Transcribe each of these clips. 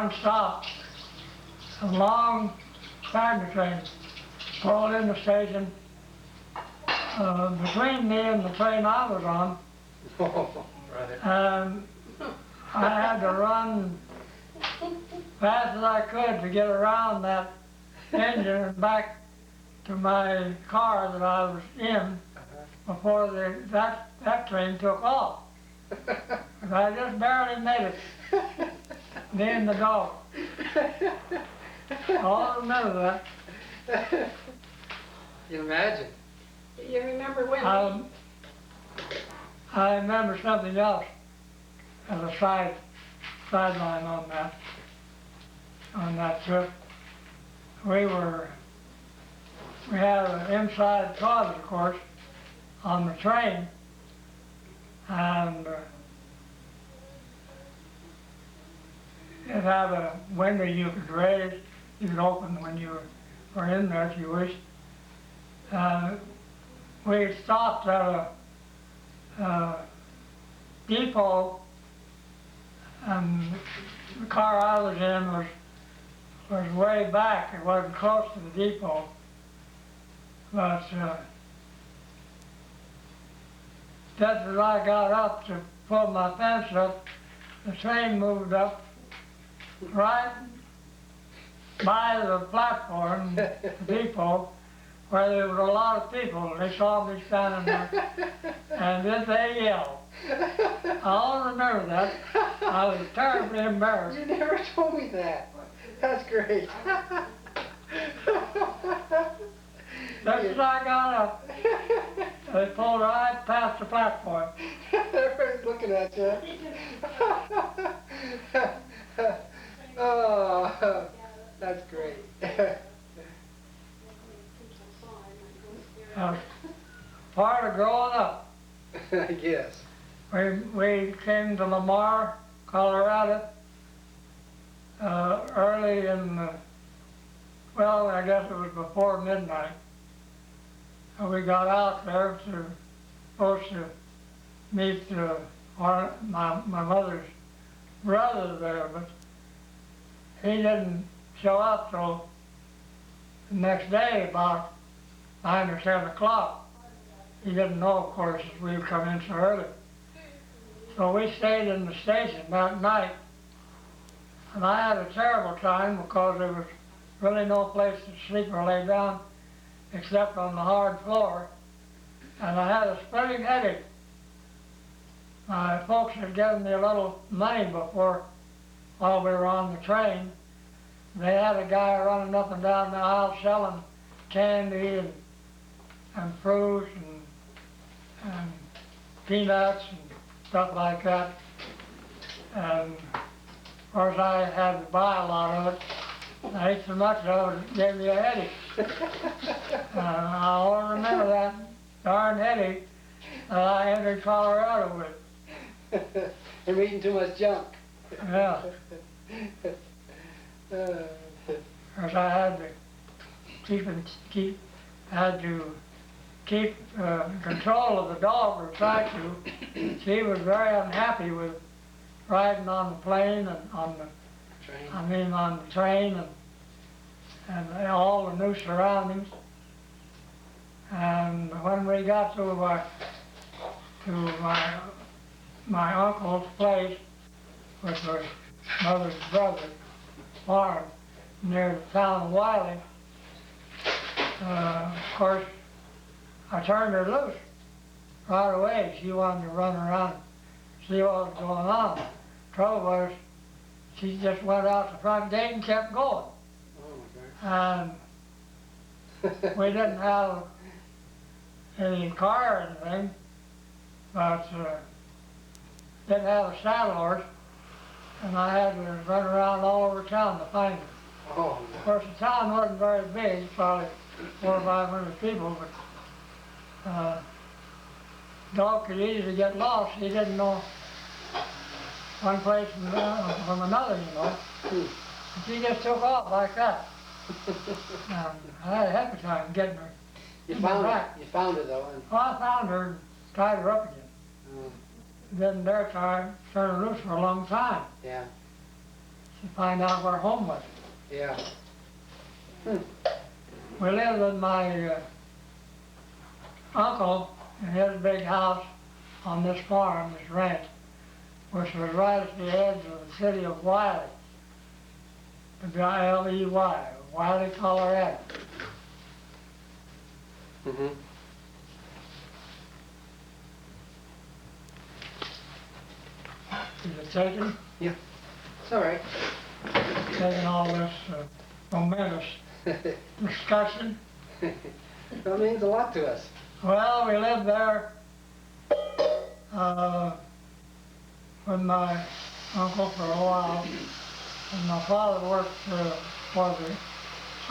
stopped. A long time train pulled in the station. Between me and the train I was on, and I had to run fast as I could to get around that engine and back to my car that I was in before that train took off. And I just barely made it, me and the dog. I'll remember that. You imagine. You remember when? I remember something else as a sideline on that trip. We had an inside toilet, of course, on the train, and it had a window you could raise, you could open when you were in there if you wished. We stopped at a depot, and the car I was in was way back. It wasn't close to the depot, but just as I got up to pull my fence up, the train moved up right by the platform, the depot, where there was a lot of people. They saw me standing there, and then they yelled. I'll remember that. I was terribly embarrassed. You never told me that. That's great. Just as I got up, they pulled right past the platform. Everybody's looking at you. Oh, that's great. Part of growing up. I guess. We came to Lamar, Colorado, early in well, I guess it was before midnight. And we got out there supposed to meet my mother's brother there, but he didn't show up till the next day about 9 or 10 o'clock. He didn't know, of course, that we would come in so early. So we stayed in the station that night, and I had a terrible time because there was really no place to sleep or lay down except on the hard floor, and I had a splitting headache. My folks had given me a little money before, while we were on the train. They had a guy running up and down the aisle selling candy and fruit and peanuts and stuff like that. And of course I had to buy a lot of it. I ate so much of it, it gave me a headache. I'll remember that darn headache that I entered Colorado with. I'm eating too much junk. Yeah. Because I had to keep control of the dog, or try to. She was very unhappy with riding on the plane and on the train and all the new surroundings. And when we got to my uncle's place, which was mother's brother's farm near the town of Wiley, of course, I turned her loose right away. She wanted to run around and see what was going on. Trouble was, she just went out the front gate and kept going. And we didn't have any car or anything, but didn't have a saddle horse, and I had to run around all over town to find her. Oh, of course, the town wasn't very big, probably 400 or 500 people, but dog could easily get lost. He didn't know one place from another, you know. And she just took off like that. I had a heck of a time getting her. You found her though. And... Well, I found her and tied her up again. Didn't dare turn her loose for a long time. Yeah. to find out where home was. Yeah. We lived with my uncle in his big house on this farm, this ranch, which was right at the edge of the city of Wiley, L-E-Y, Wiley, Colorado. Mm-hmm. Is it taken? Yeah. It's all right. Taking all this momentous discussion? That means a lot to us. Well, we lived there with my uncle for a while, and my father worked for the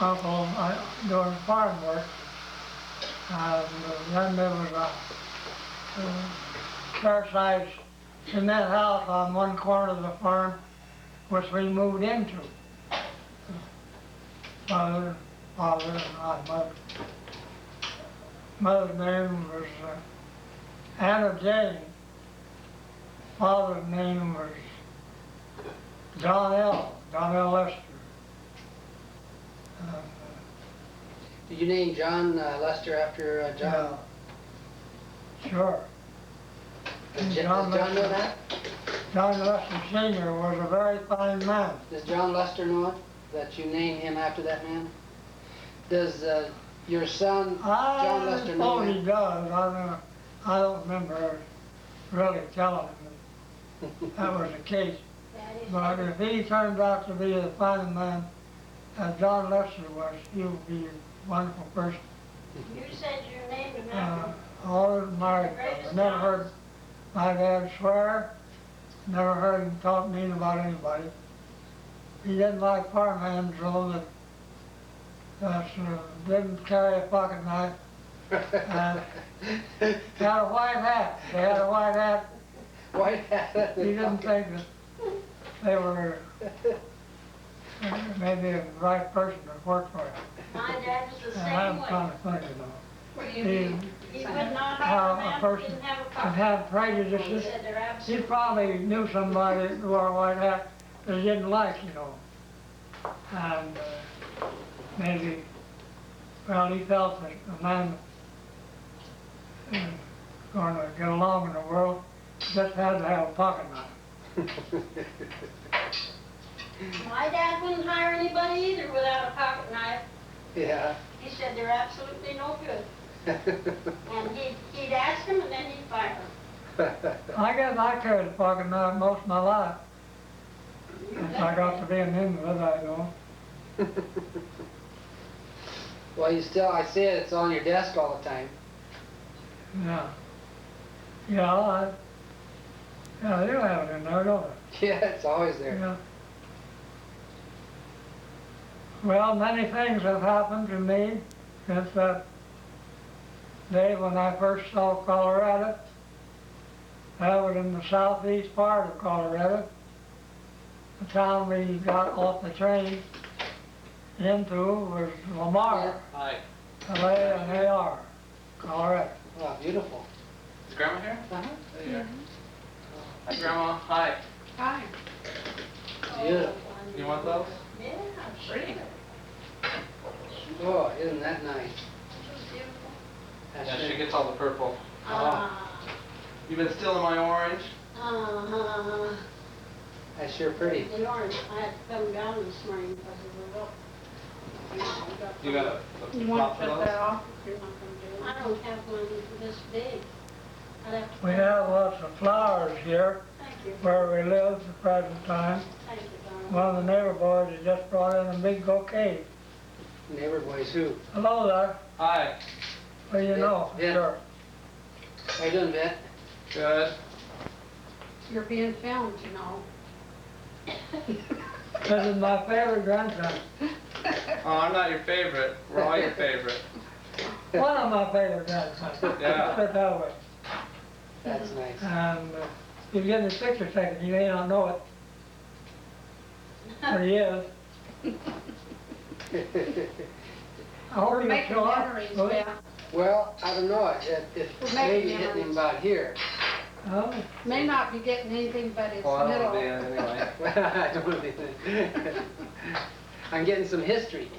uncle doing farm work, and then there was a fair-sized cement house on one corner of the farm, which we moved into. Father, and I, mother. Mother's name was Anna Jane. Father's name was John L. Lester. Did you name John Lester after John? Yeah, sure. Does John know that? John Lester Sr. was a very fine man. Does John Lester know it? That you named him after that man? Does your son, John Lester, know I suppose that? he does. I don't remember really telling him that was the case. But if he turns out to be as fine a man as John Lester was, he'll be a wonderful person. You said you named him after Always married. I never heard my dad swear. Never heard him talk mean about anybody. He didn't like farmhands, though, that didn't carry a pocket knife. And had a white hat. They had a white hat. White hat. He didn't think that they were maybe the right person to work for him. My dad was the And same I'm way. kind of funny, though. What do you mean? He would not How hire a a man who person didn't have a can pocket. have He prejudices. said they're He absolutely. probably knew somebody that wore a white hat that he didn't like, you know. And maybe, well, he felt that a man going to get along in the world just had to have a pocket knife. My dad wouldn't hire anybody either without a pocket knife. Yeah. He said they're absolutely no good. And he'd ask them and then he'd fire them. I guess I carried a pocket knife most of my life. Since I got to be an invalid, I know. Well, you still, I see it, it's on your desk all the time. Yeah. Yeah, they do have it in there, don't they? Yeah, it's always there. Yeah. Well, many things have happened to me since that day when I first saw Colorado. That was in the southeast part of Colorado. The town we got off the train into was Lamar, Hi. L-A-M-A-R, Colorado. Wow, beautiful. Is Grandma here? Uh-huh. There you are. Hi, Grandma. Hi. Hi. Beautiful. You want those? Yeah, pretty. Oh, isn't that nice? Beautiful. That's Yeah, she it. gets all the purple. Uh-huh. You've been stealing my orange? That's sure pretty. The orange, I had to come down this morning because of the milk. You got a lot for those? I don't have one this big. I'd have to. We have lots of flowers here Thank you. where we live at the present time. Thank you, darling. One of the neighbor boys has just brought in a big bouquet. Neighbor boys who? Hello there. Hi. Well, you know, Yeah. sure. How you doing, Ben? Good. You're being filmed, you know. This is my favorite grandson. Oh, I'm not your favorite. We're all your favorite. One of my favorite grandsons. Yeah. Put it that way. That's nice. And if you get his picture taken, you may not know it. But he is. I hope We're you making show up. memories, will you? yeah. Well, I don't know, it We're making maybe hitting him memories. about here. Oh, May not be getting anything, but it's Well, I don't middle. want to be in it anyway. I don't want to be I'm getting some history.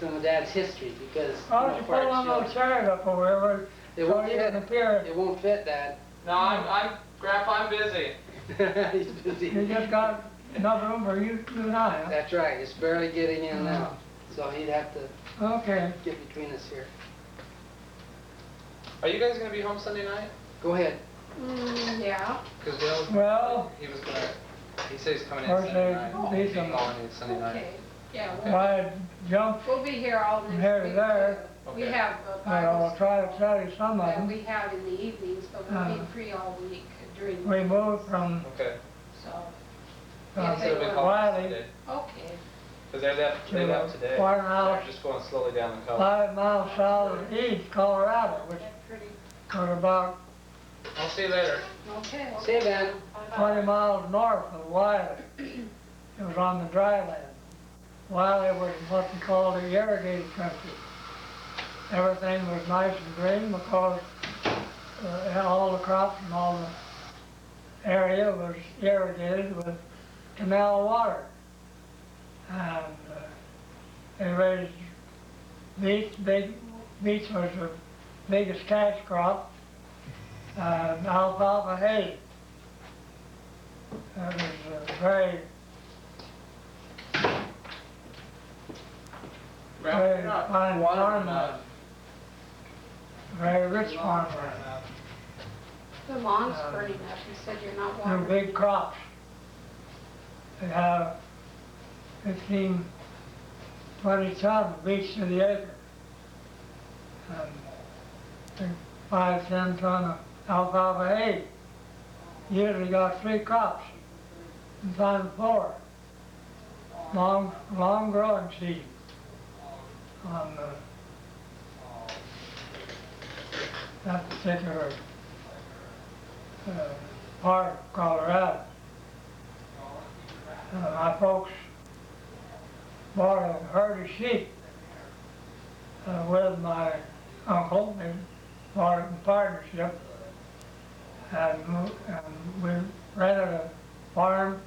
Some of Dad's history because. why don't you put one of those chairs up over there where It so won't you can fit. appear? It won't fit, Dad. No, Grandpa, I'm busy. He's busy. You just got enough room for you and I, That's right. It's barely getting in now. So he'd have to huh? Okay. get between us here. Are you guys going to be home Sunday night? Go ahead. Yeah. Because Dale, Well, he was going to, he says he's coming in First Sunday they night. need He's some- calling you Sunday night. Okay. Yeah, I jumped, we'll be here all From next here to week. there. We Okay. have but I'll Bibles try to tell you some of that them. we have in the evenings, but we'll be free all week during the We week, moved from Okay. so, from they So we were- call Wiley today. okay. Because they left today. Firehouse. They're just going slowly down the coast. 5 miles south of East, Colorado, which That's pretty, was about I'll see you later. okay. See you, Van. 20 miles north of Wiley. It was on the dry land. Wiley was what we call the irrigated country. Everything was nice and green because all the crops and all the area was irrigated with canal water. And they raised beets. Beets was the biggest cash crop. And alfalfa hay. It was very Wrap it up. fine Water farmland. enough. Very rich farmland. The lawn's burning up, you said you're not They're watering. big crops. They have 15, 20 tons of beets to the acre. And 5, 10 ton of alfalfa hay. Usually got 3 crops, sometimes 4. Long growing season on that particular part of Colorado. My folks bought a herd of sheep with my uncle. They bought it in partnership. And we rented a farm,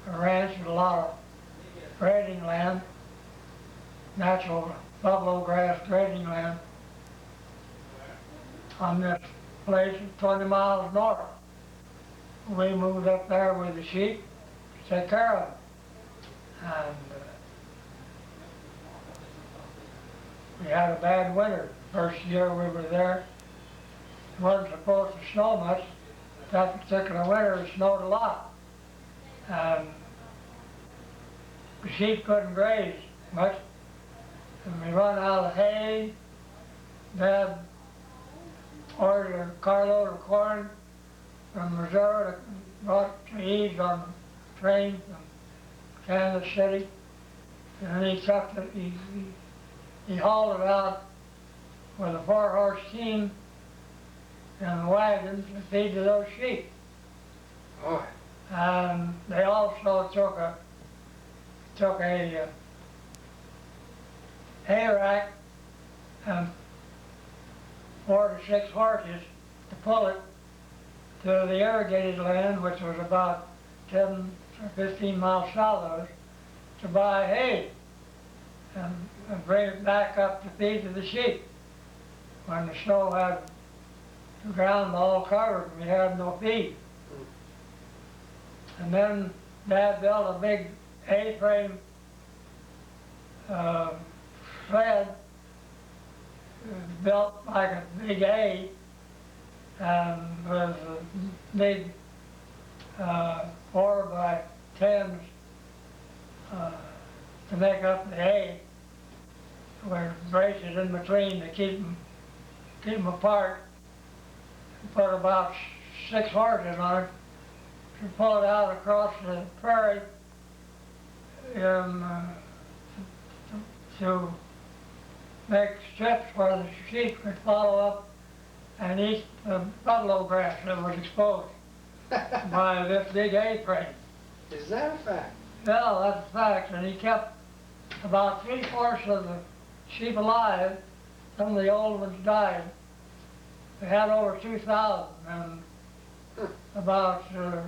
a ranch with a lot of grazing land, natural buffalo grass grazing land on this place 20 miles north. We moved up there with the sheep to take care of them. And we had a bad winter. First year we were there, it wasn't supposed to snow much. That particular winter it snowed a lot. And the sheep couldn't graze much. And we run out of hay. Dad ordered a carload of corn from Missouri, brought to East on the train from Kansas City. And then he trucked it, he hauled it out with a 4-horse team and wagons to feed to those sheep. Oh, And they also took a hay rack and 4 to 6 horses to pull it to the irrigated land, which was about 10 or 15 miles south of us, to buy hay and bring it back up to feed to the sheep. When the snow had the ground all covered, we had no feed. And then Dad built a big A-frame sled, built like a big A, and with a big 4 by 10s to make up the hay, with braces in between to keep them apart. Put about 6 horses on it to pull it out across the prairie to make strips where the sheep could follow up and eat the buffalo grass that was exposed by this big A-frame. is that a fact? Yeah, that's a fact. And he kept about 3/4 of the sheep alive. Some of the old ones died. they had over 2,000, and about a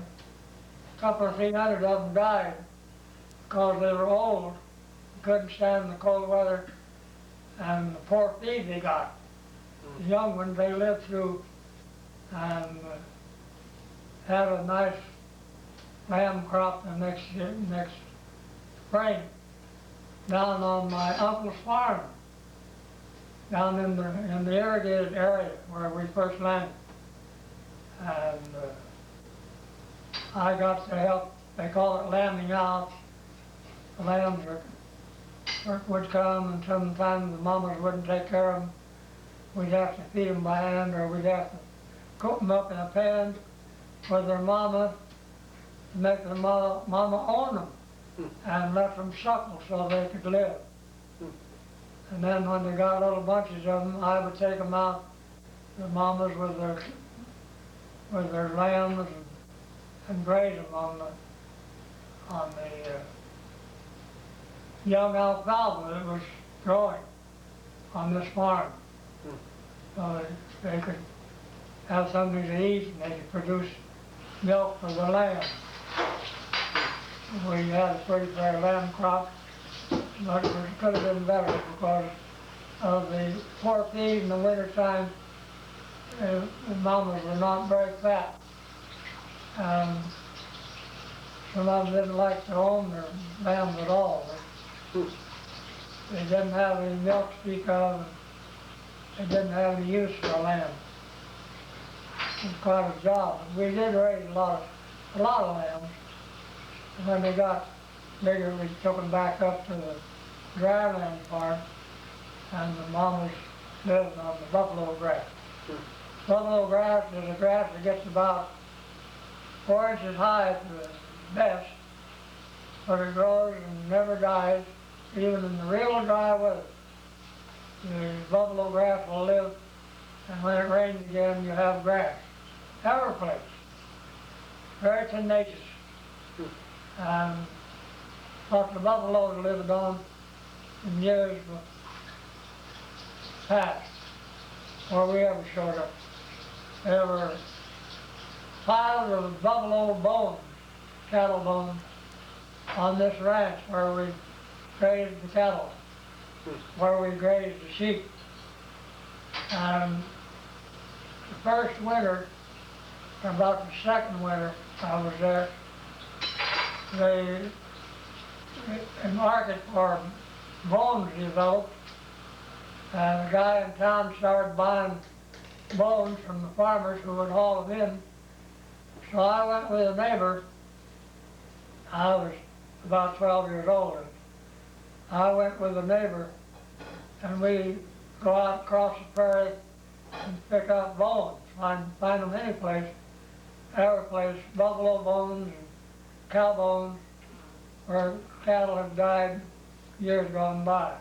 couple or 300 of them died because they were old, couldn't stand the cold weather, and the poor feed they got. The young ones they lived through and had a nice lamb crop the next spring down on my uncle's farm, down in the irrigated area where we first landed. And I got to help, they call it lambing out. The lambs would come, and sometimes the mamas wouldn't take care of them. We'd have to feed them by hand, or we'd have to cook them up in a pen with their mama to make their mama own them and let them suckle so they could live. And then when they got little bunches of them, I would take them out, the mamas with their lambs, and graze them on the young alfalfa that was growing on this farm. So they could have something to eat, and they could produce milk for the lamb. We had a pretty fair lamb crop, but it could have been better because of the poor feed in the wintertime. The mamas were not very fat. Some of them didn't like to own their lambs at all. They didn't have any milk to speak of. They didn't have any use for a lamb. It was quite a job. We did raise a lot of lambs. And when they got bigger, we took them back up to the dryland part, and the mamas lived on the buffalo grass. Buffalo grass is a grass that gets about 4 inches high at the best, but it grows and never dies, even in the real dry weather. The buffalo grass will live, and when it rains again, you have grass. Everplace. Very tenacious. And what the buffaloes lived on in years past, where we ever showed up. There were piles of buffalo bones, cattle bones, on this ranch where we grazed the cattle, where we grazed the sheep. And the first winter, about the second winter I was there, a market for bones developed, and a guy in town started buying bones from the farmers who would haul them in. So I went with a neighbor. I was about 12 years old. I went with a neighbor, and we go out across the prairie and pick up bones. Find them any place, every place, buffalo bones and cow bones, where cattle had died years gone by.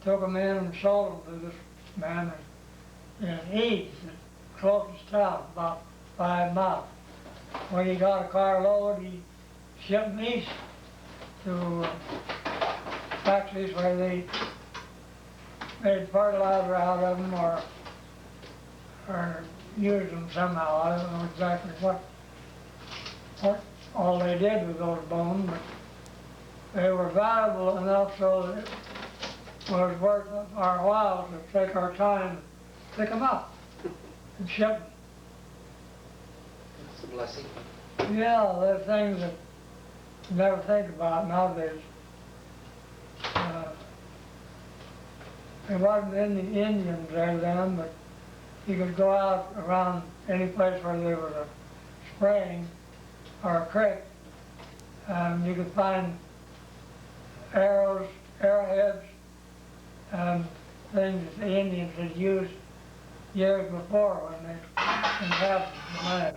Took them in and sold them to this man in Eads, the closest town, about 5 miles. When he got a carload, he shipped them east to factories where they made fertilizer out of them or used them somehow. I don't know exactly what all they did with those bones, but they were valuable enough so that it was worth our while to take our time to pick them up and ship them. It's a blessing. Yeah, there's things that you never think about nowadays. There wasn't any Indians there then, but you could go out around any place where there was a spring or a creek, and you could find arrows, arrowheads, and things that the Indians had used years before when they inhabited the land.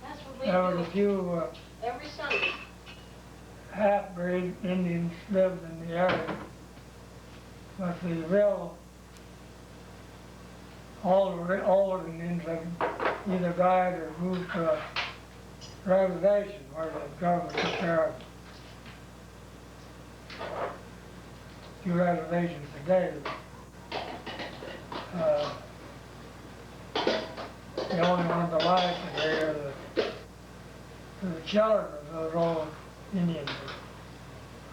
That's what we There was do a few every Sunday. half-breed Indians lived in the area, but the real old Indians had either died or moved to a reservation where the government took care of them. Few reservations today. the only ones alive today are the children of those old Indians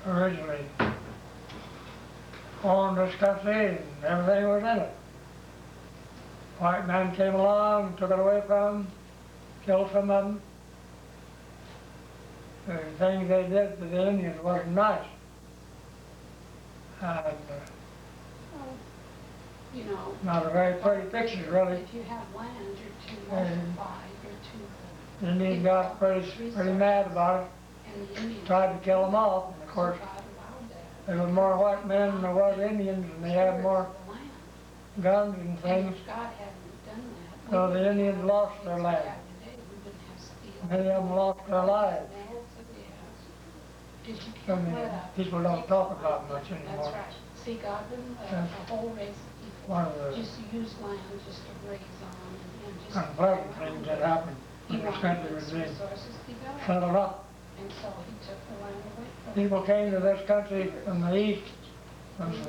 that originally owned this country and everything was in it. White man came along, took it away from them, killed some of them. The things they did to the Indians wasn't nice. And, Well, you know, not a very pretty picture, really. if you have land, you're to multiply, you're to. The Indians got pretty mad about it, And the Indians. tried to kill them off, and of course, God allowed that. there were more white men than there was Indians, and they had more The land. guns and And things, if God hadn't done that. so the Indians lost their land. Back in the day, we wouldn't have steel. Many of them lost their lives. Did you Some keep let up? people don't talk about much anymore. That's right. See, God didn't let That's a whole race of people one of the just use land just to graze on and just. unpleasant things that happened He when this wanted country its was being resources developed, settled up. and so he took the land away from them. People came to this country from the east, from the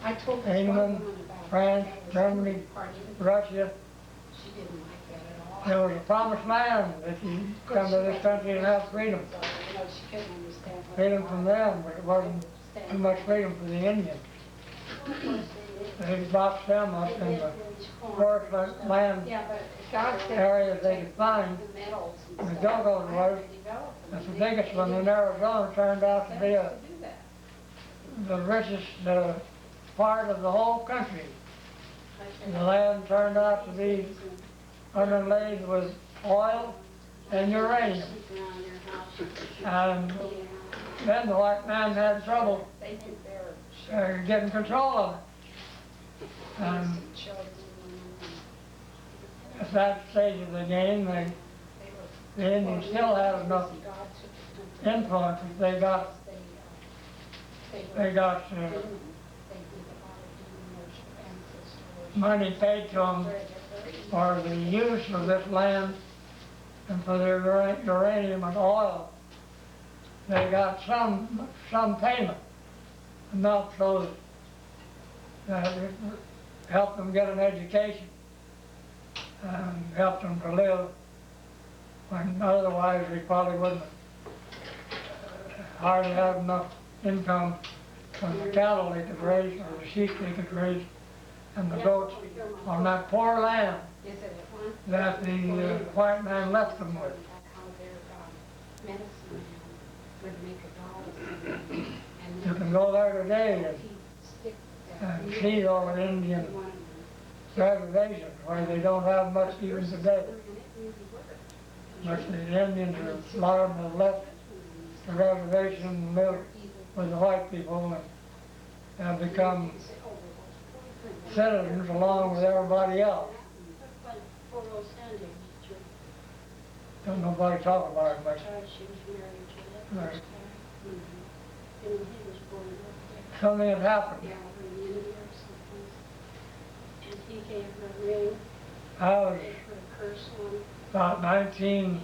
I told this one England, woman about France, that was Germany, part of it. Russia. She didn't like that at all. There was a promised land that you come to this country and have freedom. So, you know, she couldn't understand what. Freedom from them, but it wasn't too much freedom for the Indians. They boxed them up in the forest land Yeah, but God said. areas they could find. The metals and The stuff. Go-Go's was, that's the biggest one in Arizona, turned out to be the richest part of the whole country. The land turned out to be underlaid with oil and uranium. And then the white man had trouble getting control of it. And at that stage of the game, the Indians still had enough influence that they got money paid to them for the use of this land and for their uranium and oil. They got some payment, enough so that it helped them get an education and helped them to live when otherwise we probably wouldn't hardly have enough income from the cattle they could raise or the sheep they could raise and the goats on that poor land that the white man left them with. You can go there today and see all the Indian reservations where they don't have much even today. But the Indians, a lot of them have left the reservation and lived with the white people and have become citizens along with everybody else. Don't nobody talk about it much. Right. Something had happened. I was about 19,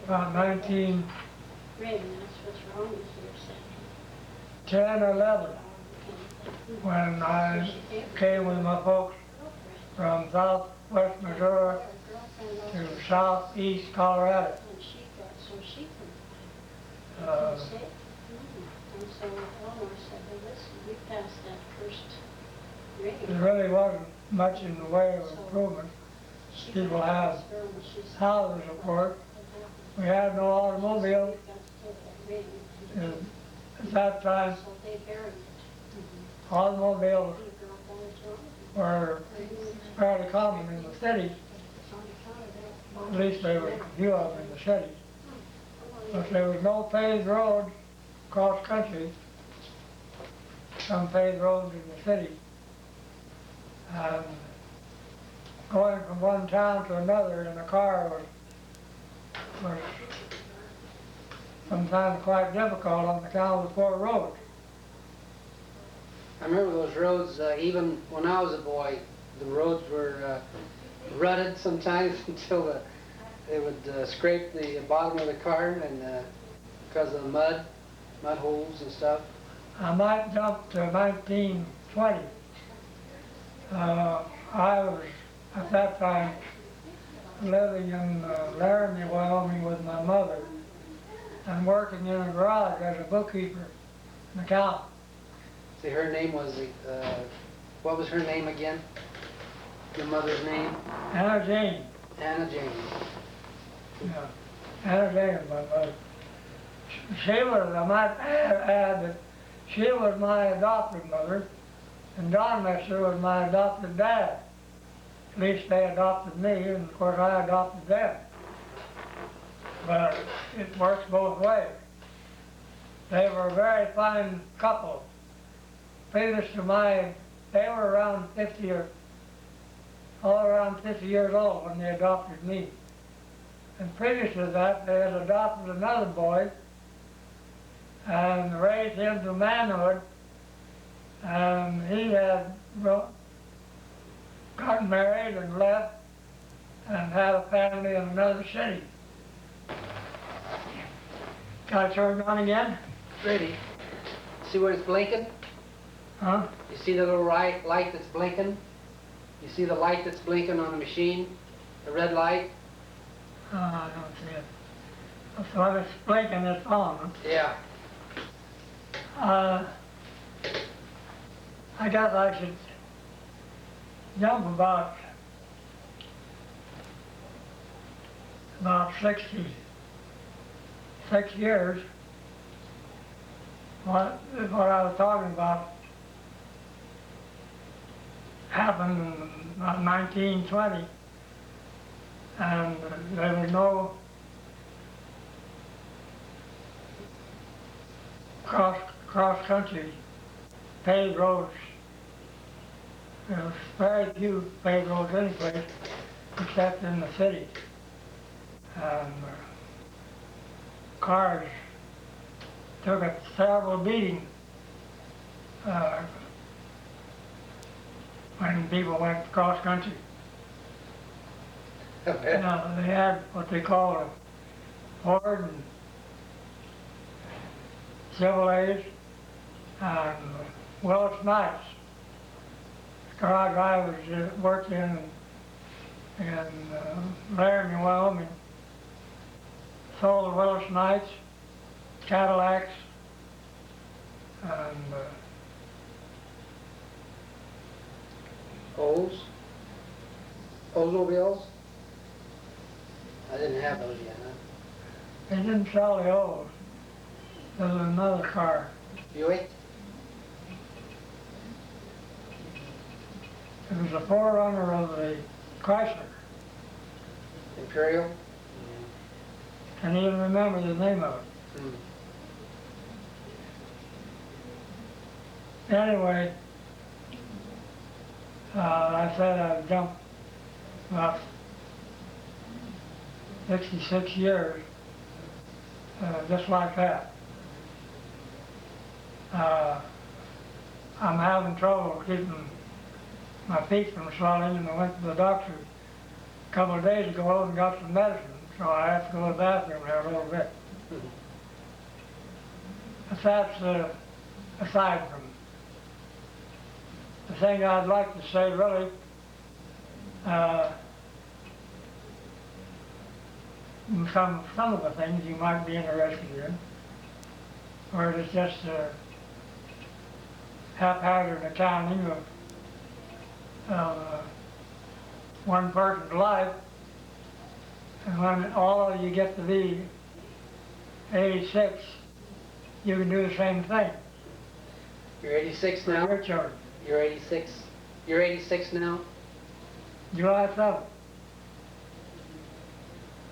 about 10 or 11 when I came with my folks from southwest Missouri to southeast Colorado. There really wasn't much in the way of improvement. People have houses, of course. We had no automobiles. At that time, automobiles were fairly common in the cities. At least there were a few of them in the cities. But there was no paved roads across country, some paved roads in the city. And going from one town to another in a car was sometimes quite difficult on account of the poor roads. I remember those roads, even when I was a boy, the roads were rutted sometimes until they would scrape the bottom of the car and because of the mud holes and stuff. I might jump to 1920. I was at that time living in Laramie, Wyoming with my mother and working in a garage as a bookkeeper, an accountant. See, her name was, what was her name again? Your mother's name? Anna Jane. Anna Jane. Yeah, Anna Jane, my mother. She was, I might add that she was my adopted mother, and John Messer was my adopted dad. At least they adopted me, and of course I adopted them. But it works both ways. They were a very fine couple. Previous to they were around 50 or, all around 50 years old when they adopted me. And previous to that, they had adopted another boy and raised him to manhood, and he had got married and left and had a family in another city. Got it turned on again? Ready. See where it's blinking? Huh? You see the little light that's blinking? You see the light that's blinking on the machine? The red light? Oh, I don't see it. So when it's blinking, it's on. Yeah. I guess I should jump about 66 years. What I was talking about happened in 1920, and there was no cross-country paved roads. There was very few paved roads anyplace except in the city. And cars took a terrible beating when people went cross-country. They had what they call a Ford and Chevrolet and Willis Knights. Garage I was worked in Laramie, Wyoming. Sold the Willis Knights, Cadillacs, and Oldsmobiles? I didn't have those yet, huh? they didn't sell the Olds. There was another car. Buick? It was a forerunner of the Chrysler. Imperial? Can't even remember the name of it. Anyway, I said I'd jump about 66 years, just like that. I'm having trouble keeping my feet from swelling, and I went to the doctor a couple of days ago and got some medicine, so I have to go to the bathroom there a little bit. But that's aside from the thing I'd like to say, really. Some of the things you might be interested in, or it's just haphazard accounting of one person's life, and when all of you get to be 86, you can do the same thing. You're 86 now? For your children. You're 86. You're 86 now? July 7th.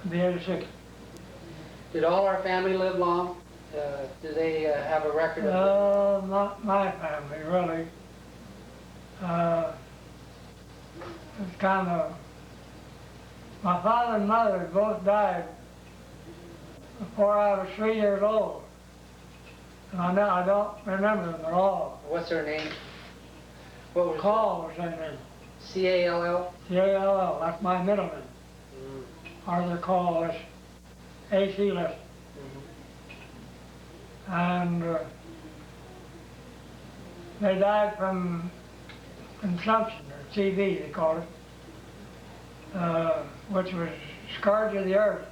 I'll be 86. Did all our family live long? Do they have a record of Not my family, really. It's kind of, my father and mother both died before I was 3 years old. And I don't remember them at all. What's her name? What was Call was her name. C-A-L-L? C-A-L-L, that's my middle name. Arthur Call, that's A.C. list. And they died from consumption or TV, they called it, which was scourge of the earth.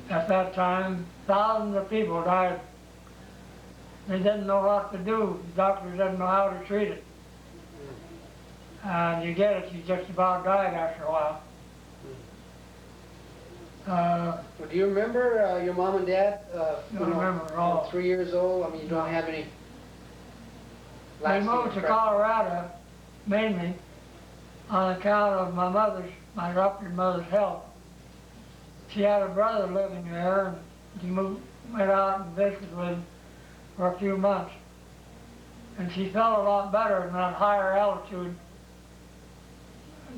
At that time, thousands of people died. They didn't know what to do. The doctors didn't know how to treat it. And you get it, you just about died after a while. Well, do you remember your mom and dad? Don't remember at all. 3 years old? I mean, you don't have any... They moved to Colorado, mainly, on account of my adopted mother's health. She had a brother living there, and she went out and visited with him for a few months. And she felt a lot better in that higher altitude,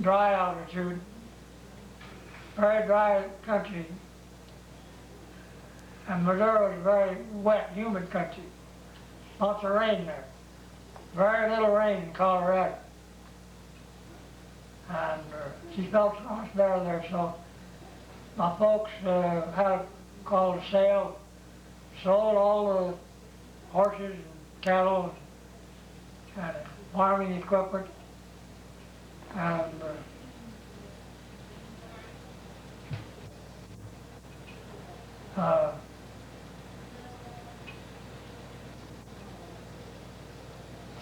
dry altitude, very dry country. And Missouri was a very wet, humid country. Lots of rain there. Very little rain in Colorado. And she felt so much better there, so my folks had called a sale, sold all the horses and cattle and farming equipment, and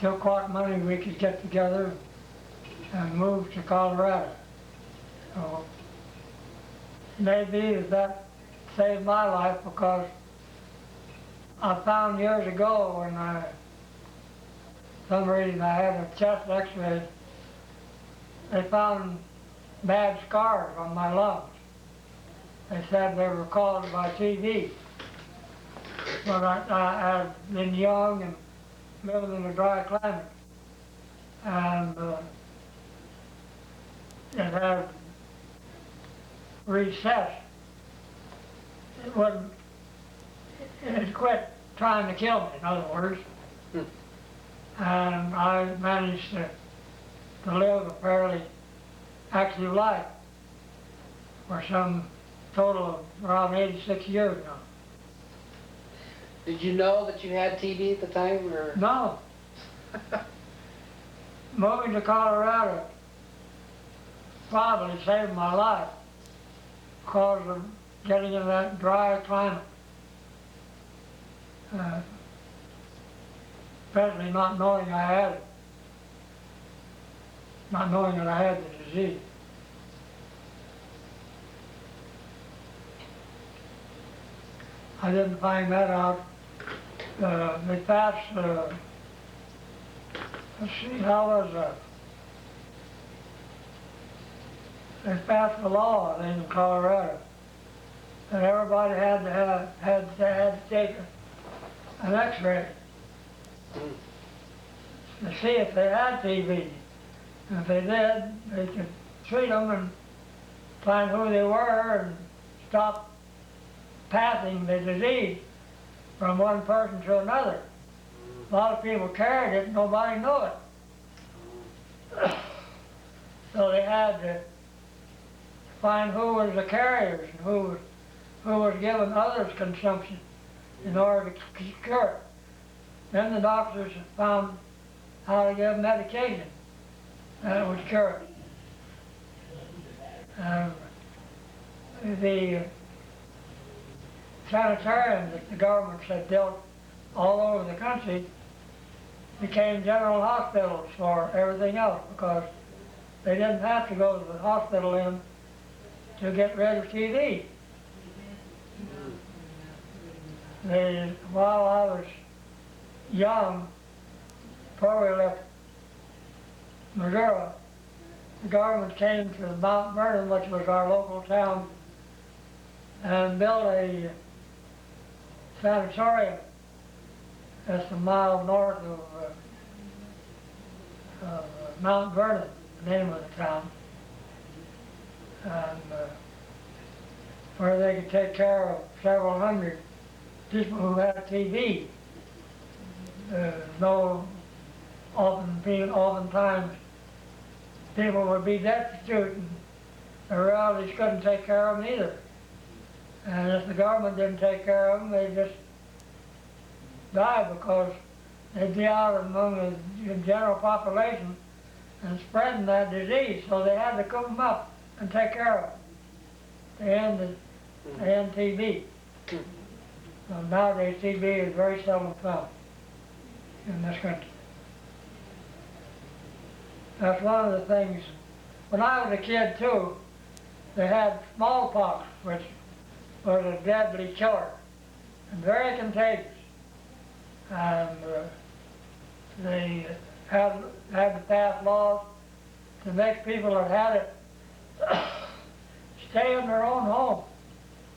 took what money we could get together and moved to Colorado. So maybe that saved my life, because I found years ago when some reason I had a chest x-ray, they found bad scars on my lungs. They said they were caused by TB. But I had been young and living in a dry climate. And it had recessed. It quit trying to kill me, in other words. And I managed to live a fairly active life for some total of around 86 years now. Did you know that you had TB at the time, or? No. Moving to Colorado probably saved my life because of getting in that dry climate. Especially not knowing I had it. Not knowing that I had the disease. I didn't find that out. They passed, let's see, how was that? They passed a law in Colorado that everybody had to take an x-ray to see if they had TB. And if they did, they could treat them and find who they were and stop passing the disease from one person to another. A lot of people carried it, nobody knew it. So they had to find who was the carriers and who was giving others consumption in order to cure it. Then the doctors found how to give medication that would cure it. The sanitariums that the government had built all over the country became general hospitals for everything else, because they didn't have to go to the hospital to get rid of TB. While I was young, before we left Missouri, the government came to Mount Vernon, which was our local town, and built a sanatorium just a mile north of Mount Vernon, the name of the town, and where they could take care of several hundred people who had TB. Oftentimes people would be destitute and the relatives couldn't take care of them either. And if the government didn't take care of them, they just died, because they'd be out among the general population and spreading that disease, so they had to cook them up and take care of them. They end TB. So nowadays TB is very seldom found in this country. That's one of the things. When I was a kid too, they had smallpox, which was a deadly killer and very contagious. And they had to pass laws to make people that had it stay in their own home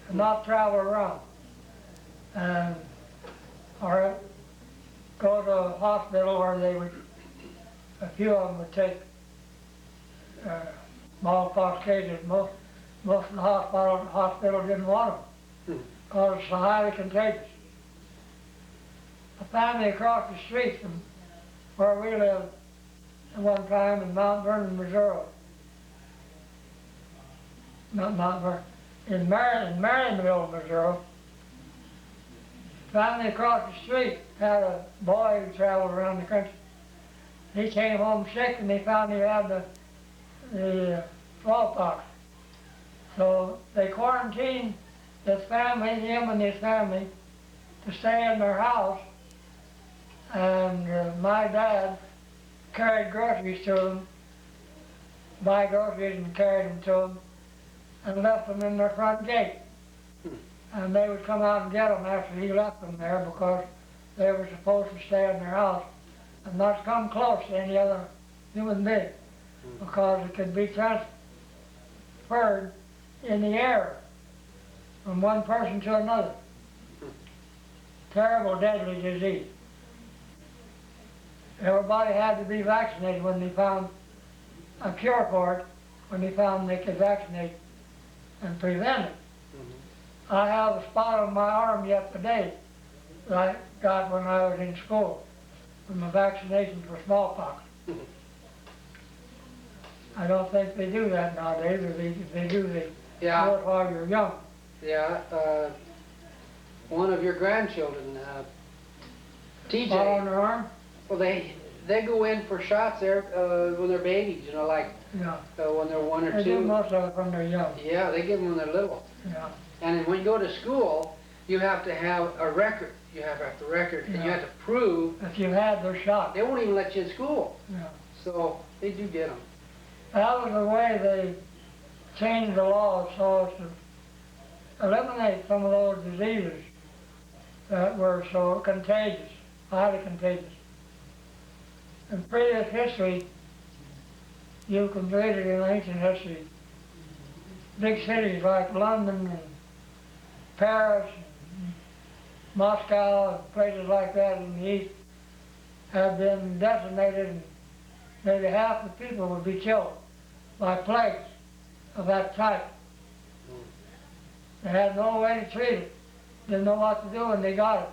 and not travel around. And or go to a hospital where they would, a few of them would take smallpox cases. Most of the hospital didn't want them because it's so highly contagious. A family across the street from where we lived at one time in Mount Vernon, Missouri. Not Mount Vernon, in Marionville, Missouri. Family across the street had a boy who traveled around the country. He came home sick and they found he had the smallpox. So they quarantined his family, him and his family, to stay in their house. And my dad carried groceries to them, buy groceries and carried them to them, and left them in their front gate. And they would come out and get them after he left them there because they were supposed to stay in their house and not come close to any other human being because it could be transferred in the air from one person to another. Terrible, deadly disease. Everybody had to be vaccinated when they found a cure for it, when they found they could vaccinate and prevent it. I have a spot on my arm yet today that I got when I was in school from a vaccination for smallpox. I don't think they do that nowadays, or if they do, they do it while you're young. Yeah, one of your grandchildren, TJ. Spot on their arm? Well, they go in for shots there when they're babies, you know, like when they're 1 or 2. They do most of it when they're young. Yeah, they give them when they're little. Yeah. And then when you go to school, you have to have a record. You have to have the record, and you have to prove. If you had their shot. They won't even let you in school. Yeah. So they do get them. That was the way they changed the law so as to eliminate some of those diseases that were so contagious, highly contagious. In previous history, you can read it in ancient history, big cities like London and Paris, and Moscow, and places like that in the east have been decimated, and maybe half the people would be killed by plagues of that type. They had no way to treat it, didn't know what to do when they got it.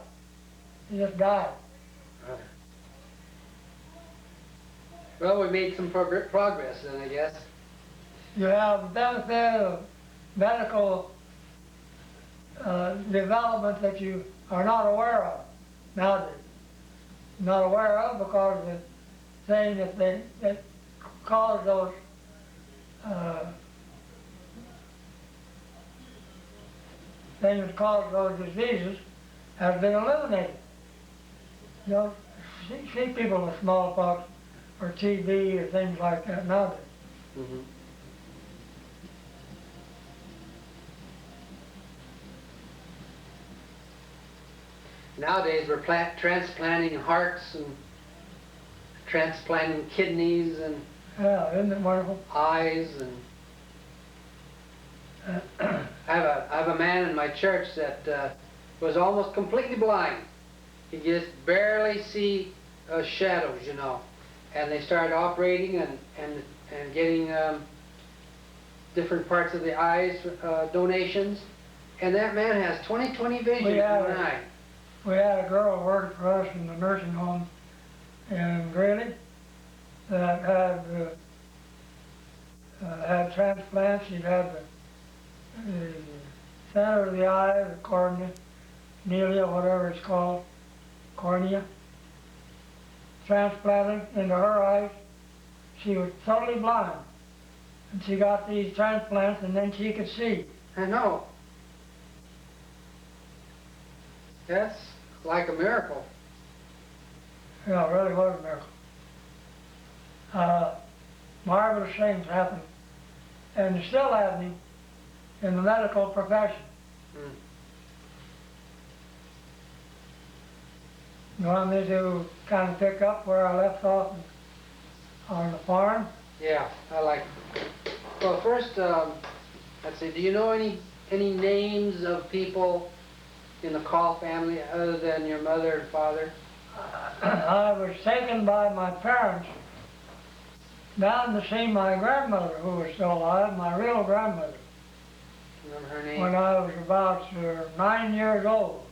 They just died. Well, we made some progress then, I guess. You have the benefit of medical development that you are not aware of nowadays. Not aware of because the thing that caused those things that caused those diseases has been eliminated. You don't see people with smallpox or TB or things like that nowadays. Mm-hmm. Nowadays we're transplanting hearts and transplanting kidneys and isn't it wonderful? eyes and I have a man in my church that was almost completely blind. He just barely see shadows, you know. And they started operating and getting different parts of the eyes donations. And that man has 20/20 vision in one eye. We had a girl who worked for us in the nursing home in Greeley that had transplants. She'd had the center of the eye, the cornea, whatever it's called, cornea, transplanted into her eyes. she was totally blind. And she got these transplants and then she could see. I know. That's like a miracle. Yeah, it really was a miracle. Marvelous things happen. And they're still happening in the medical profession. Mm. You want me to kind of pick up where I left off on the farm? Yeah, I like it. Well, first, let's see, do you know any names of people in the Call family other than your mother and father? I was taken by my parents down to see my grandmother, who was still alive, my real grandmother, Remember her name? when I was about 9 years old.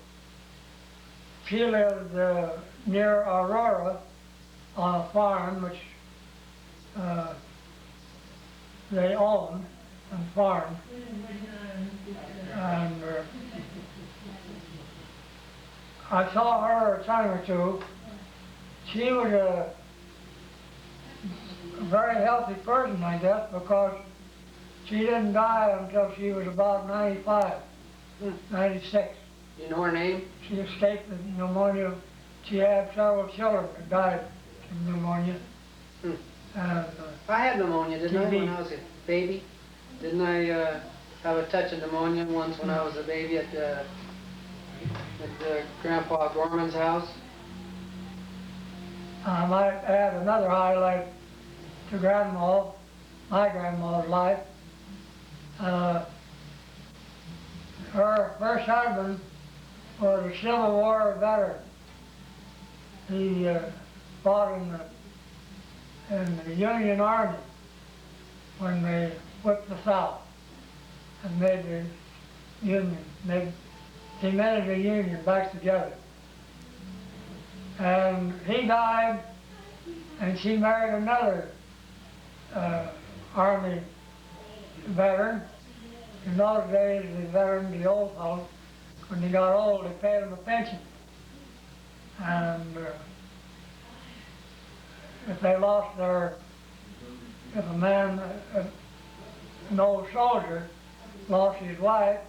She lived near Aurora on a farm which they owned and farmed. And I saw her a time or two. She was a very healthy person, I guess, because she didn't die until she was about 95, 96. You know her name? She escaped the pneumonia. She had several children that died from pneumonia. Hmm. And I had pneumonia, didn't I, TB. when I was a baby? Didn't I have a touch of pneumonia once when I was a baby at Grandpa Gorman's house? I might add another highlight to Grandma, my grandma's life. Her first husband was a Civil War veteran. He fought in the Union Army when they whipped the South and made the Union, cemented the Union back together. And he died, and she married another Army veteran. In those days, the veterans, the old folks, when they got old, they paid them a pension. And if they lost if a man, an old soldier, lost his wife,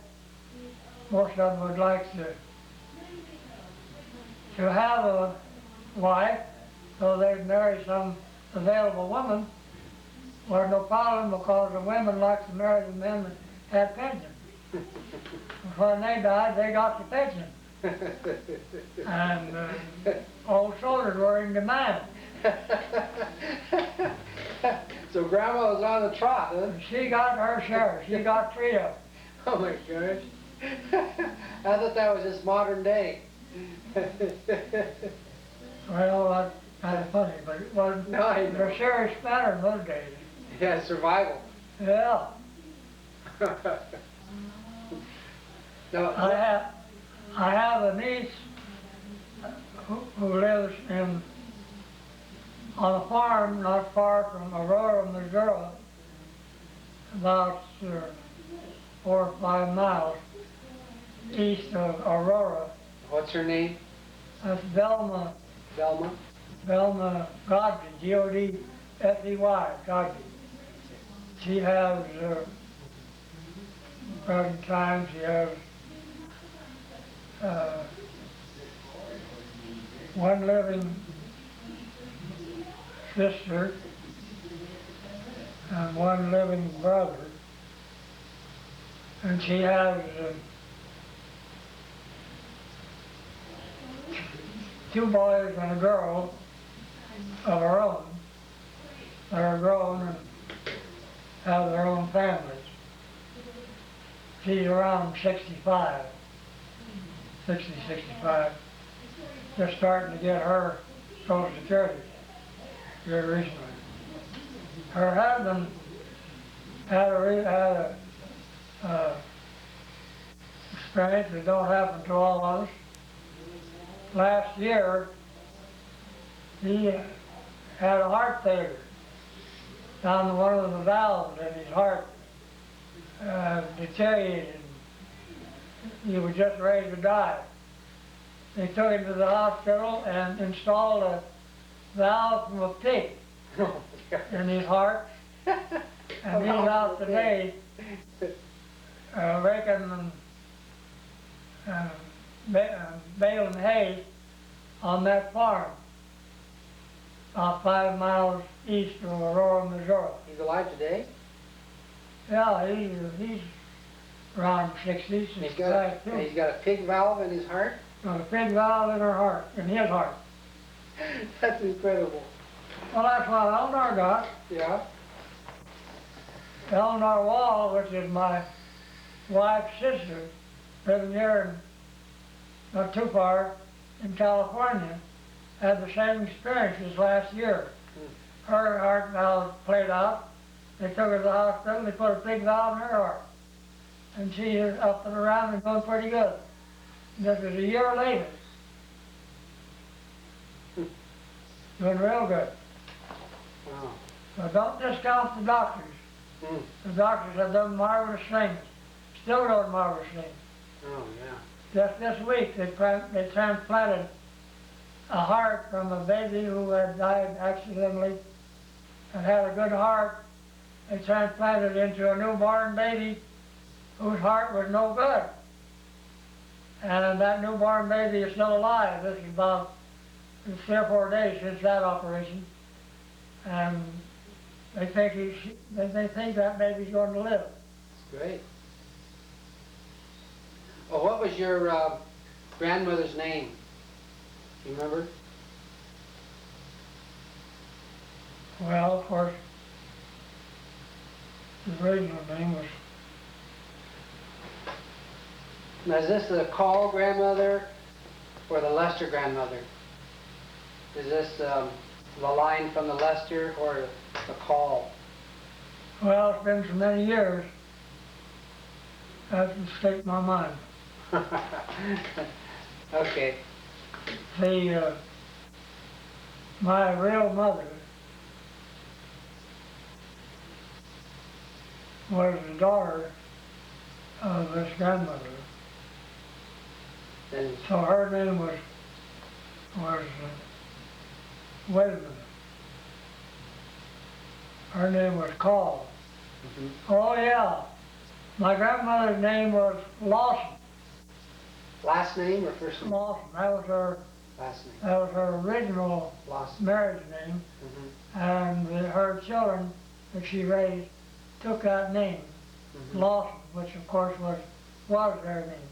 most of them would like to have a wife, so they'd marry some available woman. Well, no problem, because the women like to marry the men that had pension. When they died, they got the pension. And old soldiers were in demand. So Grandma was on the trot, huh? She got her share. She got 3 of them. Oh my gosh. I thought that was just modern day. Well, that's kind of funny, but it wasn't. No, I know. The serious matter in those days. Yeah, survival. Yeah. No, I have a niece who lives on a farm not far from Aurora, Missouri, about 4 or 5 miles east of Aurora. what's her name? That's Velma Velma? Godsey, Godsey, Godsey. She has, present time, she has one living sister and one living brother. And she has 2 boys and a girl of her own that are grown and have their own families. She's around 65, just starting to get her Social Security here recently. Her husband had a experience that don't happen to all of us. Last year, he had a heart failure. Found one of the valves in his heart deteriorated. He was just ready to die. They took him to the hospital and installed a valve from a pig. Oh, in his heart. And he's out today raking and baling hay on that farm, about 5 miles east of Aurora, Missouri. He's alive today? Yeah, he's around 60, And 65 too. he's got a pig valve in his heart? Got a big valve in her heart, in his heart. That's incredible. Well, that's what Eleanor got. Yeah? Eleanor Wall, which is my wife's sister, living here not too far in California, had the same experience this last year. Her heart valve played out. They took her to the hospital, they put a big valve in her heart. And she is up and around and going pretty good. This is a year later. Doing real good. Wow. So don't discount the doctors. Mm. The doctors have done marvelous things. Still doing marvelous things. Oh, yeah. Just this week, they transplanted a heart from a baby who had died accidentally and had a good heart. They transplanted it into a newborn baby whose heart was no good. And that newborn baby is still alive. This is about 3 or 4 days since that operation. And they think they think that baby's going to live. That's great. Well, what was your grandmother's name? Do you remember? Well, of course, the original name was, Now, is this the Call grandmother or the Lester grandmother? Is this the line from the Lester or the Call? well, it's been so many years, that's escaped my mind. Okay. My real mother was the daughter of this grandmother. Then So her name was wait a minute. Her name was Call. mhm. Oh yeah, my grandmother's name was Lawson. Last name or first name? Lawson, that was her Last name. That was her original Last. marriage name, Mhm. and her children that she raised took that name, Mhm. Lawson, which of course was their name.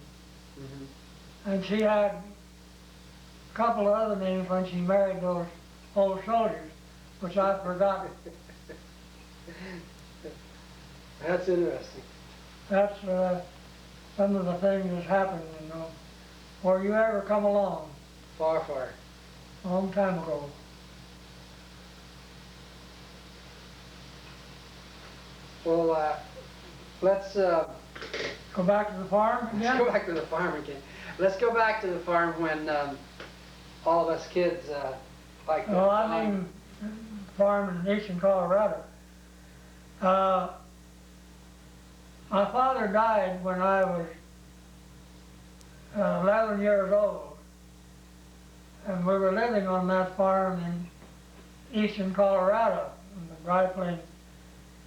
Mhm. And she had a couple of other names when she married those old soldiers, which I've forgotten. That's interesting. That's some of the things that's happened, you know. Were you ever come along Far, far. a long time ago? Well, let's Go back to the farm again? go back to the farm again. Let's go back to the farm when all of us kids like Well, I mean, farm in eastern Colorado. My father died when I was 11 years old, and we were living on that farm in eastern Colorado, in the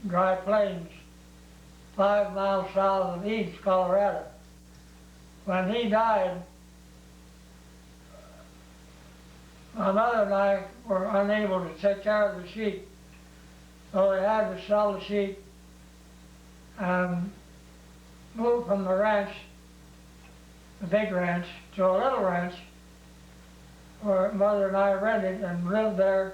dry plains, 5 miles south of East, Colorado. When he died, my mother and I were unable to take care of the sheep, so we had to sell the sheep and move from the ranch, the big ranch, to a little ranch where Mother and I rented and lived there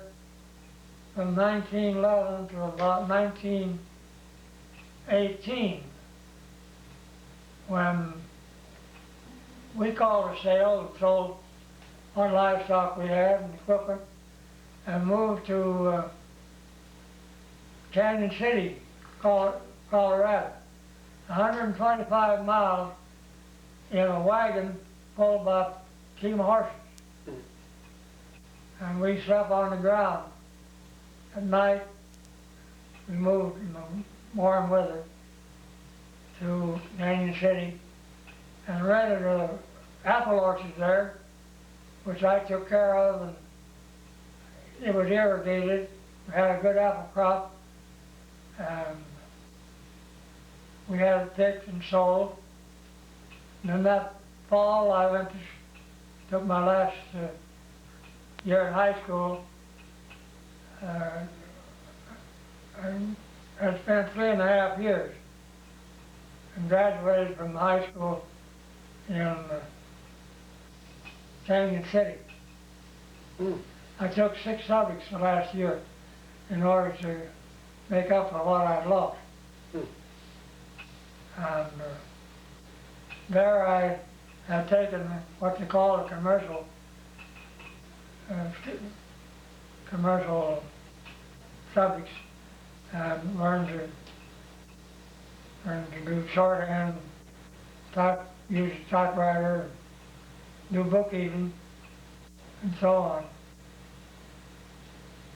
from 1911 to about 1918, when we called a sale and sold what livestock we had and equipment, and moved to Canyon City, Colorado, 125 miles in a wagon pulled by team of horses. And we slept on the ground. At night, we moved in the warm weather to Canyon City and rented apple orchard there, which I took care of, and it was irrigated. We had a good apple crop, and we had it picked and sold. And then that fall, I went to, took my last year in high school. I spent 3.5 years and graduated from high school in Canyon City. I took 6 subjects the last year in order to make up for what I'd lost. And there I had taken what they call a commercial subjects and learned to do shorthand, use a typewriter, do bookkeeping, and so on.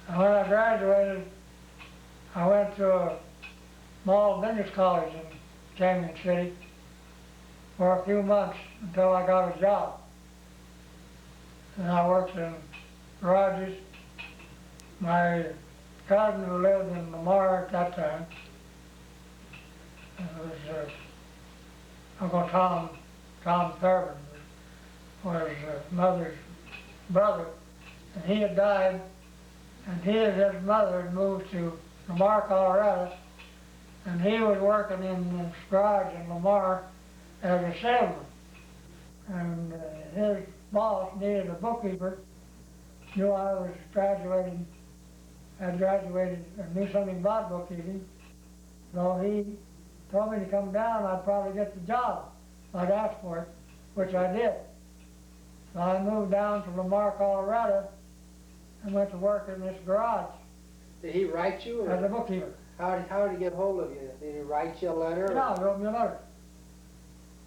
And when I graduated, I went to a small business college in Canyon City for a few months until I got a job. And I worked in garages. My cousin who lived in Lamar at that time, was Uncle Tom Fairburn, was mother's brother, and he had died, and he and his mother had moved to Lamar, Colorado, and he was working in this garage in Lamar as a salesman. And his boss needed a bookkeeper, knew I was graduating, had graduated and knew something about bookkeeping, so he told me to come down, I'd probably get the job. I'd asked for it, which I did. So I moved down to Lamar, Colorado, and went to work in this garage. Did he write you? Or as a bookkeeper. How did he get hold of you? Did he write you a letter? Yeah, he wrote me a letter.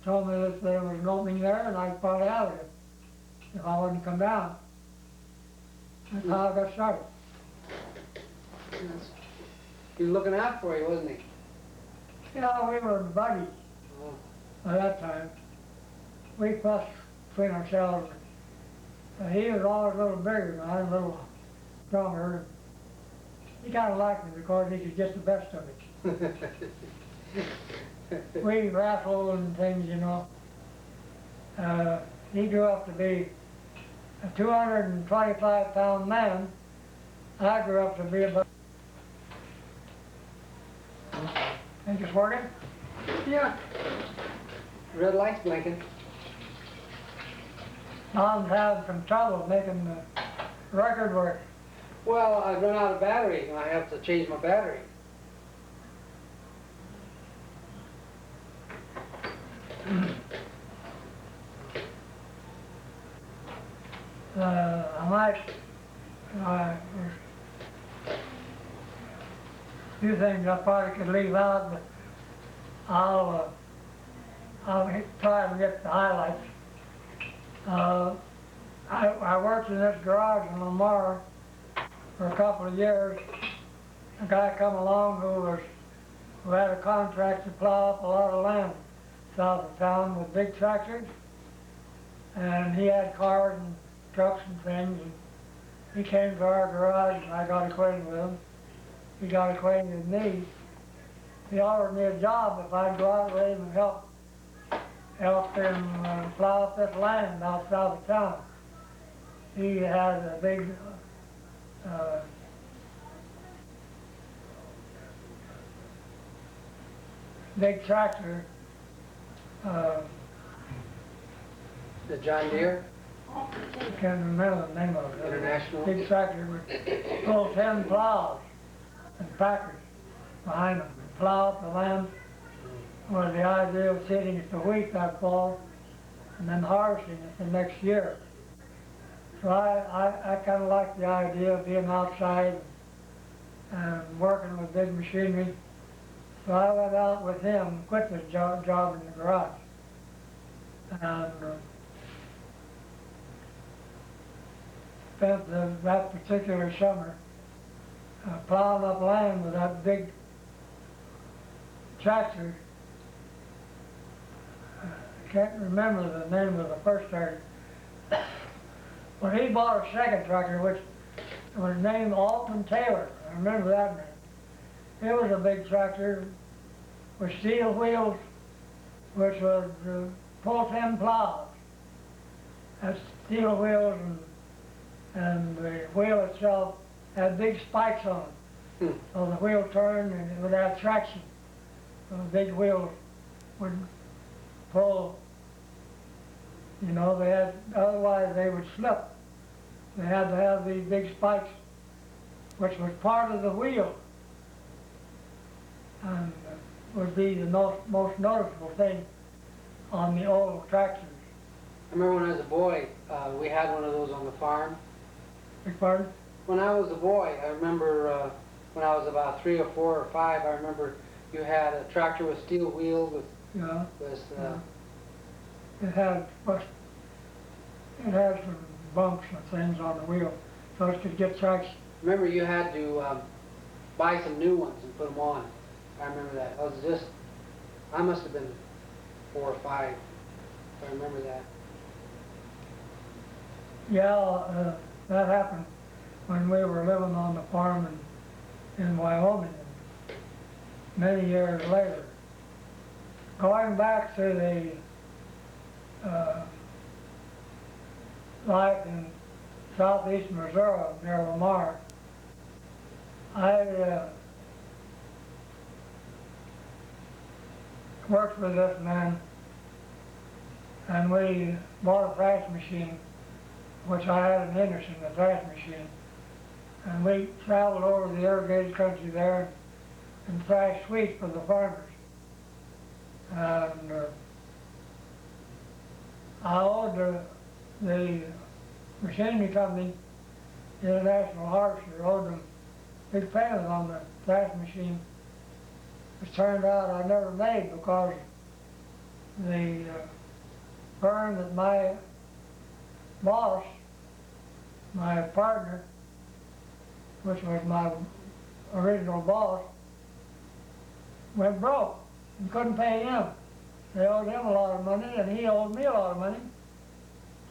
Told me that there was an opening there and I'd probably have it if I wouldn't come down. That's how I got started. He was looking out for you, wasn't he? Yeah, we were buddies at that time. We fussed between ourselves. He was always a little bigger than I, a little stronger. He kind of liked me because he could get the best of it. We wrestled and things, you know. He grew up to be a 225-pound man. I grew up to be about... Think it's working? Yeah. Red light's blinking. Tom's having some trouble making the record work. Well, I've run out of battery and I have to change my battery. I might, a few things I probably could leave out, but I'll try and get the highlights. I worked in this garage in Lamar for a couple of years. A guy come along who had a contract to plow up a lot of land south of town with big tractors, and he had cars and trucks and things. And he came to our garage, and I got acquainted with him. He got acquainted with me. He offered me a job if I'd go out with him and help him plow up this land out south of town. He had a big tractor. The John Deere? I can't remember the name of it. International? Big tractor would pull 10 plows and packers behind them and plow up the land. Well, the idea of sitting it the wheat that fall and then harvesting it the next year. So I kind of like the idea of being outside and working with big machinery. So I went out with him, quit this job in the garage. And spent that particular summer plowing up land with that big tractor. I can't remember the name of the first tractor. But he bought a second tractor which was named Alton Taylor. can remember that name. It was a big tractor with steel wheels, which would pull 10 plows. That's steel wheels, and the wheel itself had big spikes on it. So the wheel turned and it would have traction. So the big wheels would pull, you know, otherwise they would slip. They had to have these big spikes, which was part of the wheel, and would be the most noticeable thing on the old tractors. I remember when I was a boy, we had one of those on the farm. Beg pardon? When I was a boy, I remember when I was about 3 or 4 or 5, I remember you had a tractor with steel wheels with, Yeah. with It had some bumps and things on the wheel, so it could get traction. remember you had to buy some new ones and put them on. I remember that. I must have been 4 or 5, if I remember that. Yeah, that happened when we were living on the farm in Wyoming, many years later. Going back to the life in southeast Missouri near Lamar, I worked with this man, and we bought a thrash machine, which I had an interest in the thrash machine. And we traveled over the irrigated country there and thrashed wheat for the farmers. And I owed the machinery company, International Harvester, owed them big payment on the thrash machine, which turned out I never made because the firm that my boss, my partner, which was my original boss, went broke and couldn't pay him. They owed him a lot of money and he owed me a lot of money.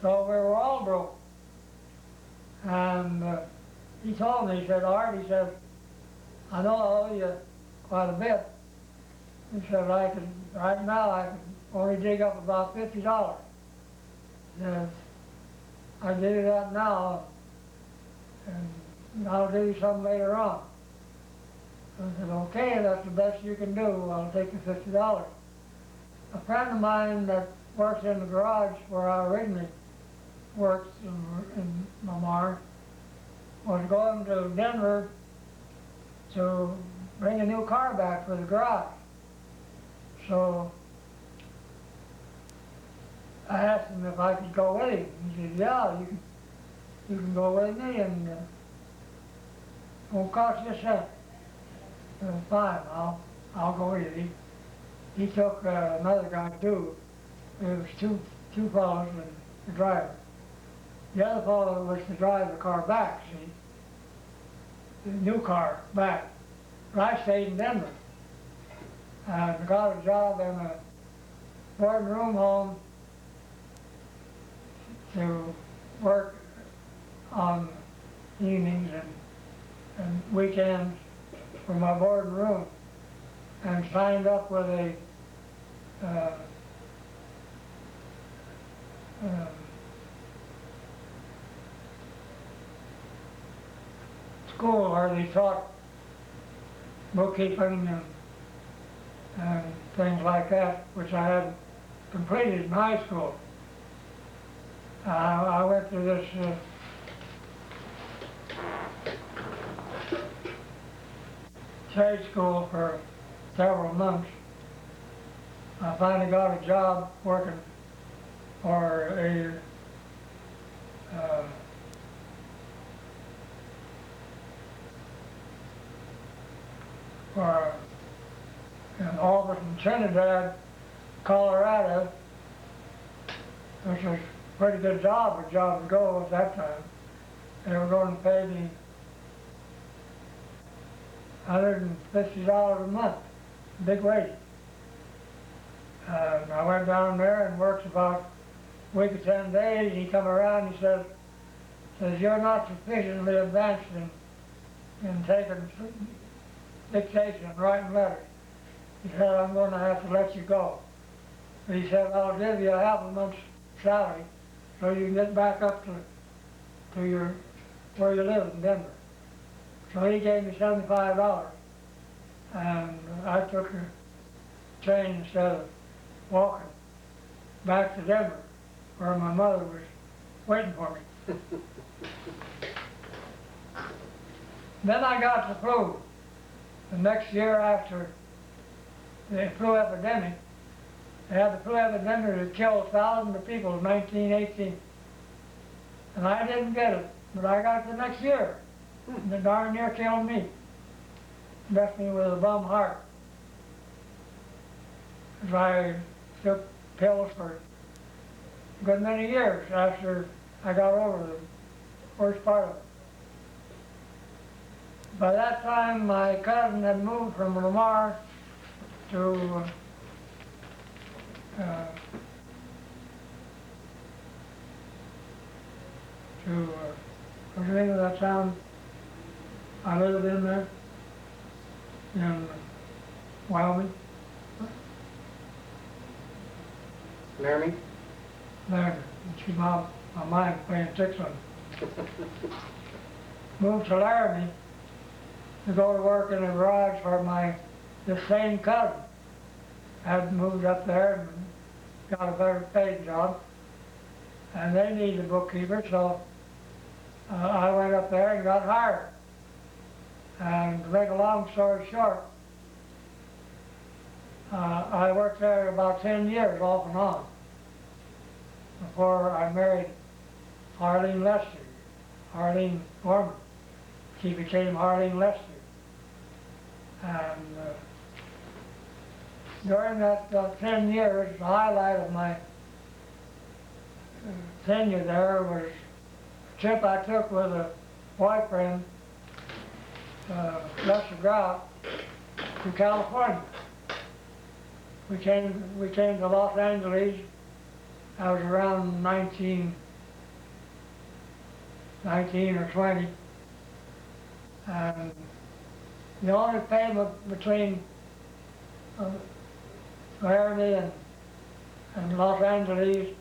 So we were all broke. And he told me, he said, Art, he said, I know I owe you quite a bit. He said, right now I can only dig up about $50. Yes, I'll give you that now, and I'll do you some later on. I said, okay, that's the best you can do. I'll take the $50. A friend of mine that works in the garage where I originally worked in Lamar was going to Denver to bring a new car back for the garage. So I asked him if I could go with him. He said, yeah, you can go with me, and it won't cost you a cent. I said, fine, I'll go with you. He took another guy too. There was two fellows and the driver. The other fellow was to drive the car back, see, the new car back. But I stayed in Denver and got a job in a boarding room home to work on evenings and weekends for my boarding room, and signed up with a school where they taught bookkeeping and things like that, which I had completed in high school. I went to this trade school for several months. I finally got a job working for an office in Trinidad, Colorado, which was a pretty good job to go at that time. They were going to pay me $150 a month, big wage. I went down there and worked about a week or 10 days. He come around and he says, you're not sufficiently advanced in taking dictation and writing letters. He said, I'm going to have to let you go. He said, I'll give you a half a month's salary so you can get back up to your where you live in Denver. So he gave me $75, and I took a train instead of walking back to Denver, where my mother was waiting for me. Then I got the flu. The next year after the flu epidemic, they had the flu epidemic that killed thousands of people in 1918. And I didn't get it, but I got it the next year. And the darn near killed me. Left me with a bum heart. As I took pills for a good many years after I got over the worst part of it. By that time, my cousin had moved from Lamar to what's the name of that town I lived in there? In Wyoming? Laramie? There, keep my mind playing tricks on me. Moved to Laramie to go to work in a garage for this same cousin. Had moved up there and got a better paid job. And they needed a bookkeeper, so I went up there and got hired. And to make a long story short, I worked there about 10 years off and on before I married Arlene Lester, Arlene Gorman. She became Arlene Lester. And during that 10 years, the highlight of my tenure there was a trip I took with a boyfriend, Lester Grout, to California. We came to Los Angeles. I was around 19 or 20. And the only payment between Laramie and Los Angeles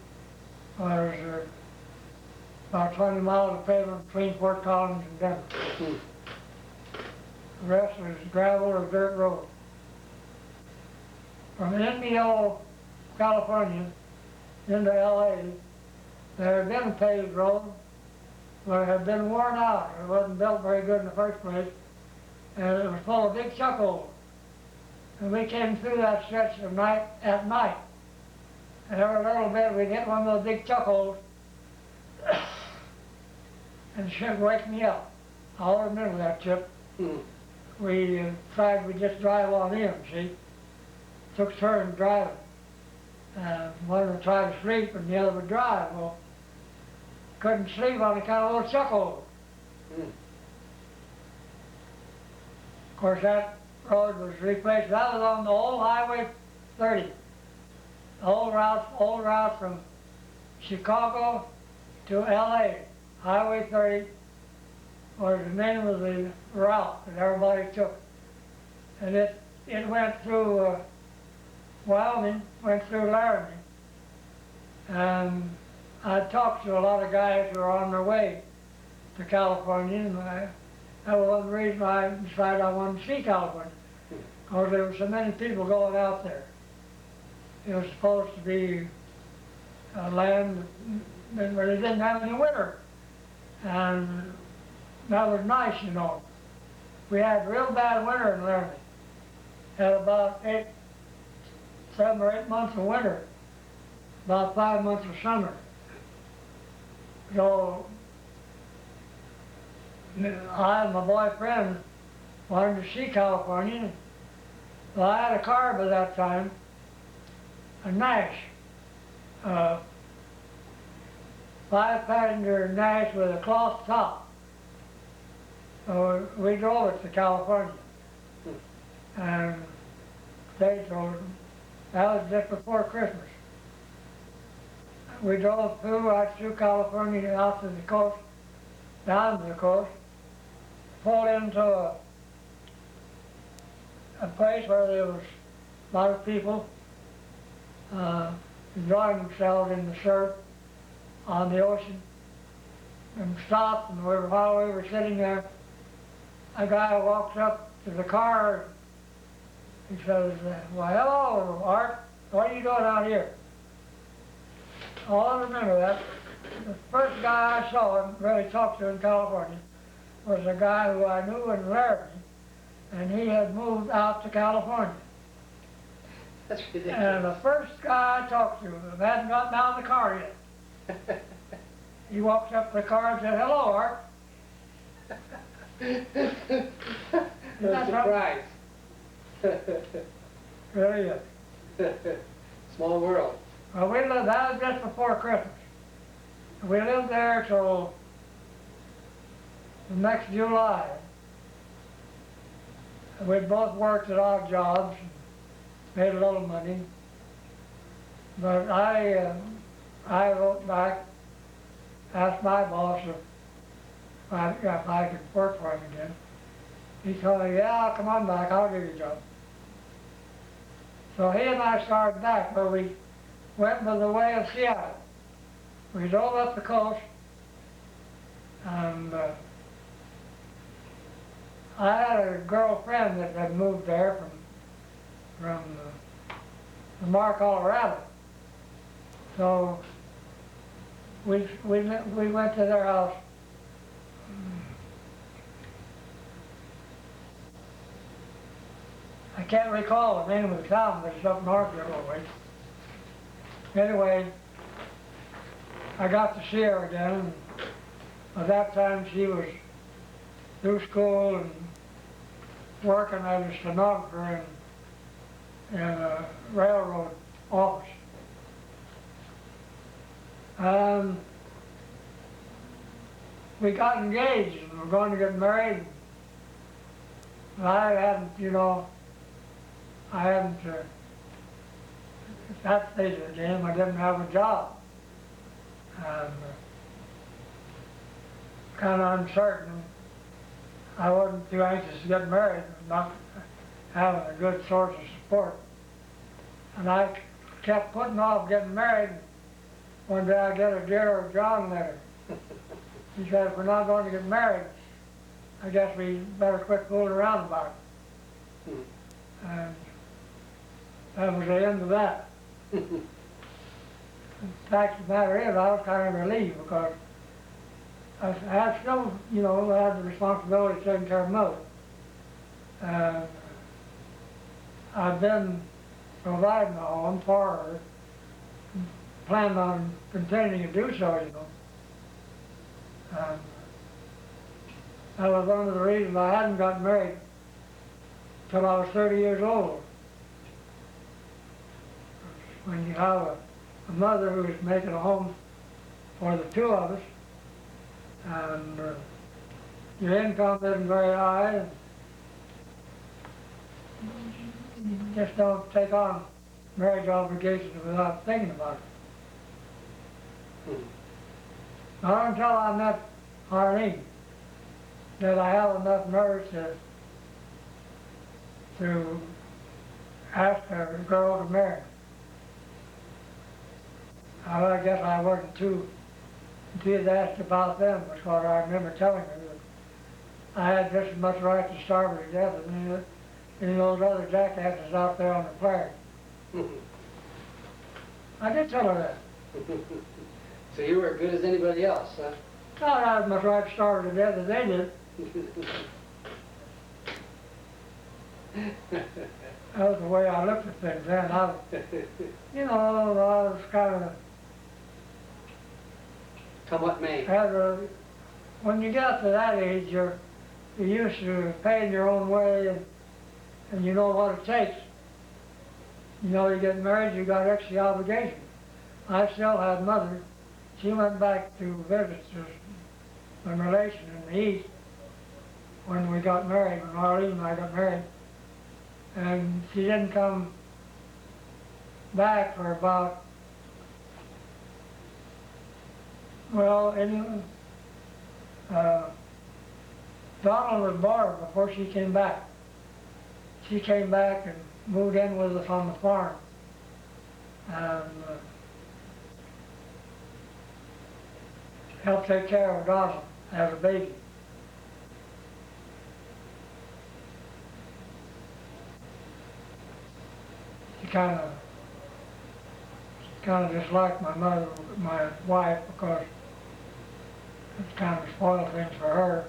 was about 20 miles of pavement between Fort Collins and Denver. The rest was gravel or dirt road. From Indio, California, into LA, there had been a paved road, but it had been worn out. It wasn't built very good in the first place, and it was full of big chuck holes. And we came through that stretch at night. And every little bit we'd hit one of those big chuck holes, and it should wake me up. I'll remember that trip. We we'd just drive on in, see? Took turns driving. One would try to sleep and the other would drive. Well, couldn't sleep on account of those chuck holes. Of course, that road was replaced. That was on the old Highway 30. The old route from Chicago to LA. Highway 30 was the name of the route that everybody took. And it went through Wyoming, went through Laramie. And I talked to a lot of guys who were on their way to California, and that was one reason I decided I wanted to see California, because there were so many people going out there. It was supposed to be a land where they didn't have any winter, and that was nice, you know. We had real bad winter in Laramie. Had about 7 or 8 months of winter, about 5 months of summer. So I and my boyfriend wanted to see California. Well, I had a car by that time, a Nash, 5-passenger Nash with a cloth top. So we drove it to California. And stayed till that was just before Christmas. We drove right through California out to the coast, down to the coast, pulled into a place where there was a lot of people enjoying themselves in the surf on the ocean, and stopped, and while we were sitting there, a guy walks up to the car. He says, well, hello, Art, what are you doing out here? Oh, I remember that. The first guy I saw and really talked to in California was a guy who I knew in Laramie, and he had moved out to California. That's ridiculous. And the first guy I talked to hadn't gotten out of the car yet. He walked up to the car and said, hello, Art. No surprise. Really is. Small world. Well, we lived, that was just before Christmas. We lived there till the next July. We both worked at odd jobs, made a little money. But I wrote back, asked my boss if I could work for him again. He told me, yeah, come on back, I'll give you a job. So he and I started back, but we went by the way of Seattle. We drove up the coast, and I had a girlfriend that had moved there from Lamar, Colorado. So we went to their house. I can't recall the name of the town, but it's up north there a little ways. Anyway, I got to see her again, and at that time she was through school and working as a stenographer in a railroad office. We got engaged and were going to get married. And I hadn't, at that stage of the game, I didn't have a job. And kind of uncertain. I wasn't too anxious to get married, not having a good source of support. And I kept putting off getting married. One day I get a Dear John letter. He said, if we're not going to get married, I guess we better quit fooling around about it. And that was the end of that. The fact of the matter is, I was kind of relieved because I had still, had the responsibility of taking care of mother. And I've been providing a home for her, planned on continuing to do so, And that was one of the reasons I hadn't gotten married till I was 30 years old. When you have a mother who is making a home for the two of us, and your income isn't very high, and you just don't take on marriage obligations without thinking about it. Not until I met Arlene did I have enough nerve to ask a girl to marry. I guess I wasn't too enthusiastic about them, because I remember telling her that I had just as much right to starve her to death as any of those other jackasses out there on the prairie. I did tell her that. So you were as good as anybody else, huh? I had as much right to starve her to death as they did. That was the way I looked at things then. I was kind of... Come what may. When you get to that age, you're used to paying your own way, and you know what it takes. You get married, you got extra obligations. I still had mother. She went back to visit my relation in the East when we got married, when Arlene and I got married. And she didn't come back for about, 10 Donald was born before she came back. She came back and moved in with us on the farm. And helped take care of Donald as a baby. She kind of disliked my mother, my wife, because it kind of spoiled things for her,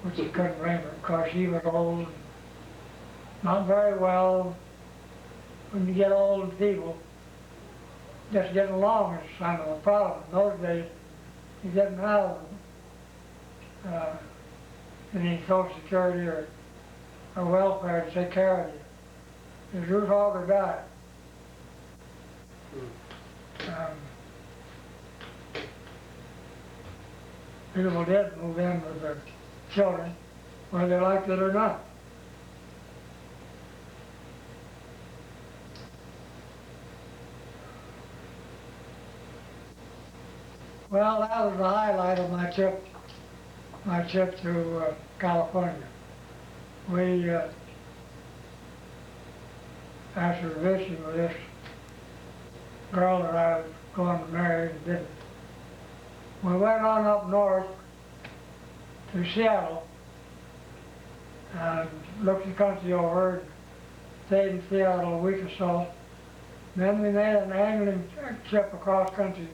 which she couldn't blame her, because she was old, not very well. When you get old people, just getting along is kind of a problem. In those days, you didn't have any Social Security or welfare to take care of you. His root hogger died. People did move in with their children, whether they liked it or not. Well, that was the highlight of my trip to California. We, after visiting with this girl that I was going to marry, we went on up north to Seattle and looked the country over, stayed in Seattle a week or so. Then we made an angling trip across country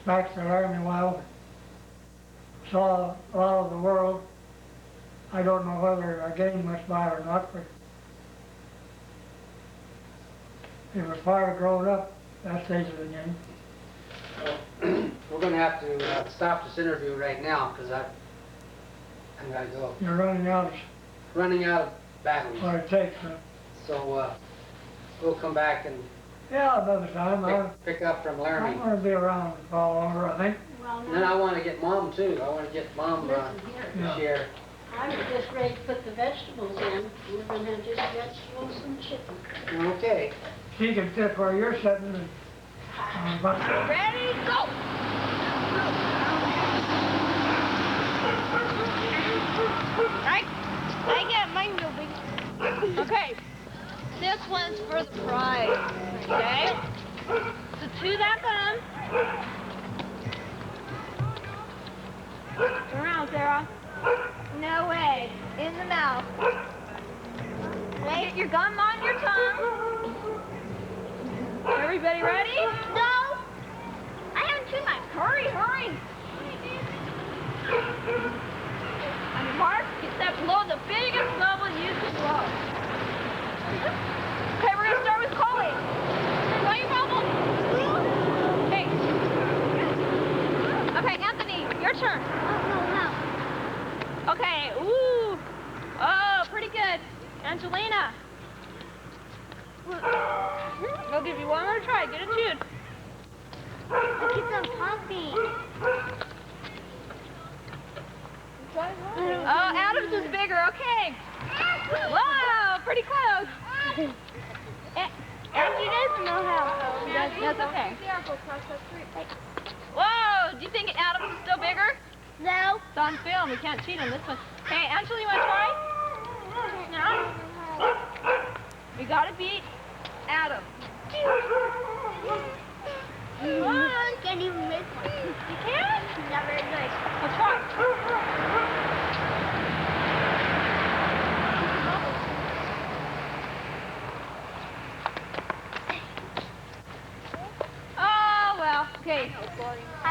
back to Laramie, Wyoming. Saw a lot of the world. I don't know whether I gained much by it or not, but it was far grown up that stage of the game. We're going to have to stop this interview right now because I'm going to go. You're running out Running out of batteries. what it takes. So we'll come back and Yeah, another time. pick up from I'm Laramie. going to be around for longer, I think. Well, And then I want to get Mom too. I want to get Mom listen here. to share. I was just ready to put the vegetables in. We're gonna have just vegetables and chicken. Okay. She can sit where you're sitting and Ready, go! I get mine real big. Okay, this one's for the prize. Okay, so to that gun. Turn around, Sarah. No way. In the mouth. Get your gum on your tongue. Everybody ready? No. I haven't chewed my. Hurry, hurry. On your mark, get set below the biggest bubble you can blow. Okay, we're gonna start with Chloe. Blow your bubble. Okay. Okay, Anthony, your turn. No. Okay, ooh. Oh, pretty good. Angelina. We'll give you one more try. Get it chewed. I keep on pumping. Oh, Adam's is bigger. Okay. Whoa, pretty close. And she doesn't know how. That's okay. Whoa, do you think Adam's is still bigger? No. It's on film. We can't cheat on this one. Hey, Angela, you want to try? No? We got to beat Adam. Come on. Can't even miss one. You can? Not very good. Let's try. Oh, well. Okay.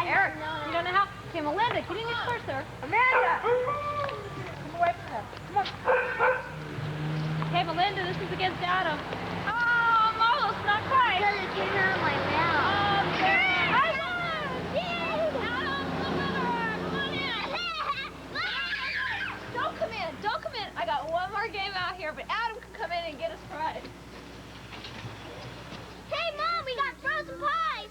Eric, you don't know how? Okay, Melinda, get in your purse there. Amanda! Come away from her. Come on. Okay, Melinda, this is against Adam. Oh, almost, not quite. Because it came out of my mouth. Don't come in. Don't come in. I got one more game out here, but Adam can come in and get us prize. Hey, Mom, we got frozen pies.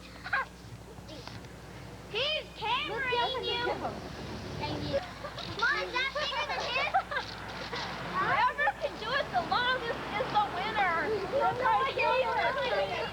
He's hammering you. Thank you. Mom, is that bigger than his? Whoever can do it the longest is the winner. No, I can't.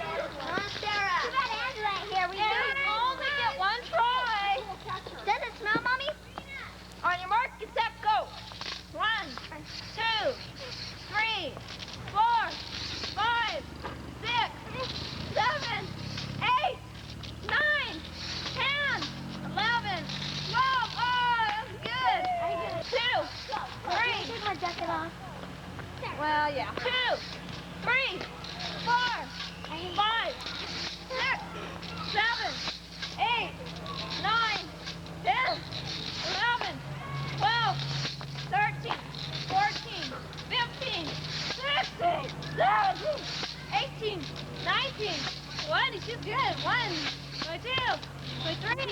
20. She's good. 1, 22, 23,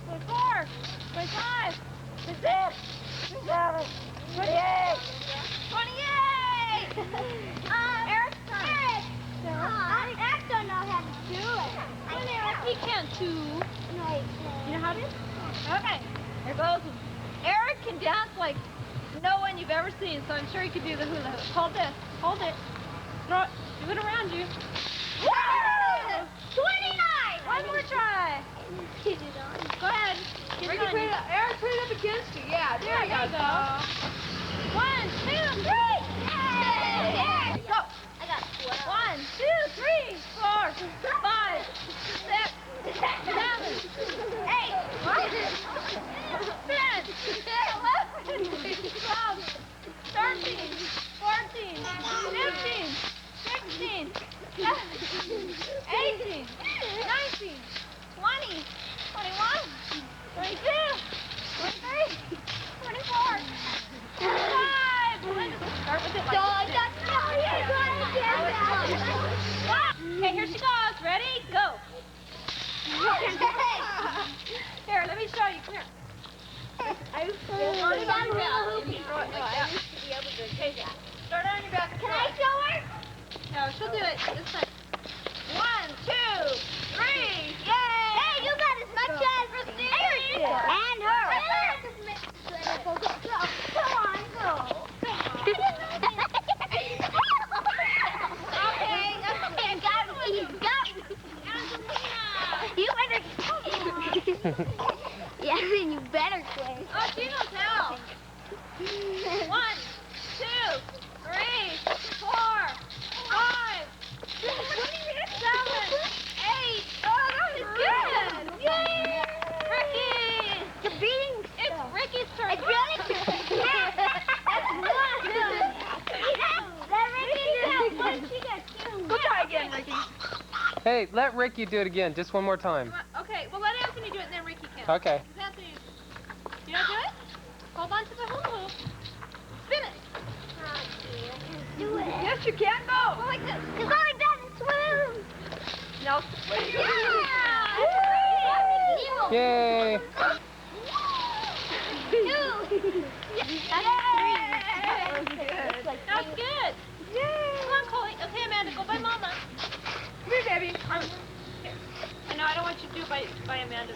24, 25, 26, 27, 28, 28. Eric's turn. Eric! Eric don't know how to do it. Come on, Eric. He can too. No, he can't. You know how to? Okay. Here goes. Eric can dance like no one you've ever seen, so I'm sure he could do the hula hoop. Hold this. Hold it. Throw it. Do it around you. Woo! 29! One more try. Get it on. Go ahead. Ricky, put it up. Eric, put it up against you. Yeah, there you go. 1, 2, 3. Yay! Go. I got 12. 1, 2, 3, 4, 5, 6, 7, 8, 10, 11, 12, 13, 14, 15, 16, 17, 18, 19, 20, 21, 22, 23, 24, 25. Start with it like Okay, here she goes. Ready? Go. Here, let me show you. Come here. I used to Start it on your back. You throw it like that. Okay, start it on your back. Can I show her? No, she'll do it this time. 1, 2, 3. Yay! Hey, you got as much as Eric did. And her. Come on, go. Okay, that's okay. You got me. You got me. You better. Yeah, then you better play. Oh, she knows how. 1, 2, 3, 4, 5, 6, 7, 8. Oh, that was good. Yay! Ricky. You're beating It's Ricky's turn. It's really That's Ricky. She got 2. Go try again, Ricky. Hey, let Ricky do it again, just one more time. Okay, well, let Anthony do it, and then Ricky can. Okay. Because Anthony, you know, do it. Hold on to the hula hoop. Spin it. Do it. Yes, you can. Go. Go like this. Because all he does is swim. No. Yeah. Yay! 2. That's 3. That was good. Yay. Come on, Chloe. Okay, Amanda, go by Mama. Come here, baby. I know, I don't want you to do it by Amanda.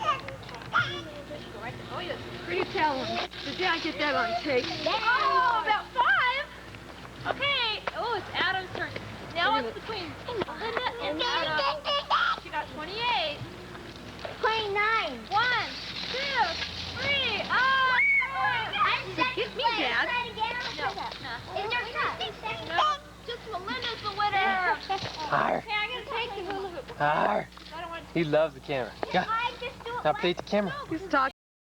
Oh, yes. What do you tell him? Did I get that on tape? Oh, about 5. Okay. Oh, it's Adam's turn. Now it's between Linda and Adam. She got 28. 29. 1, 2, 3. Oh, Get me, Dad. Is there something? no. Just Melinda's the winner. Arr. Okay, I'm going to take the hula hoop. Arr. I don't want He loves the camera. Go. I just do it Now play the camera. He's talking.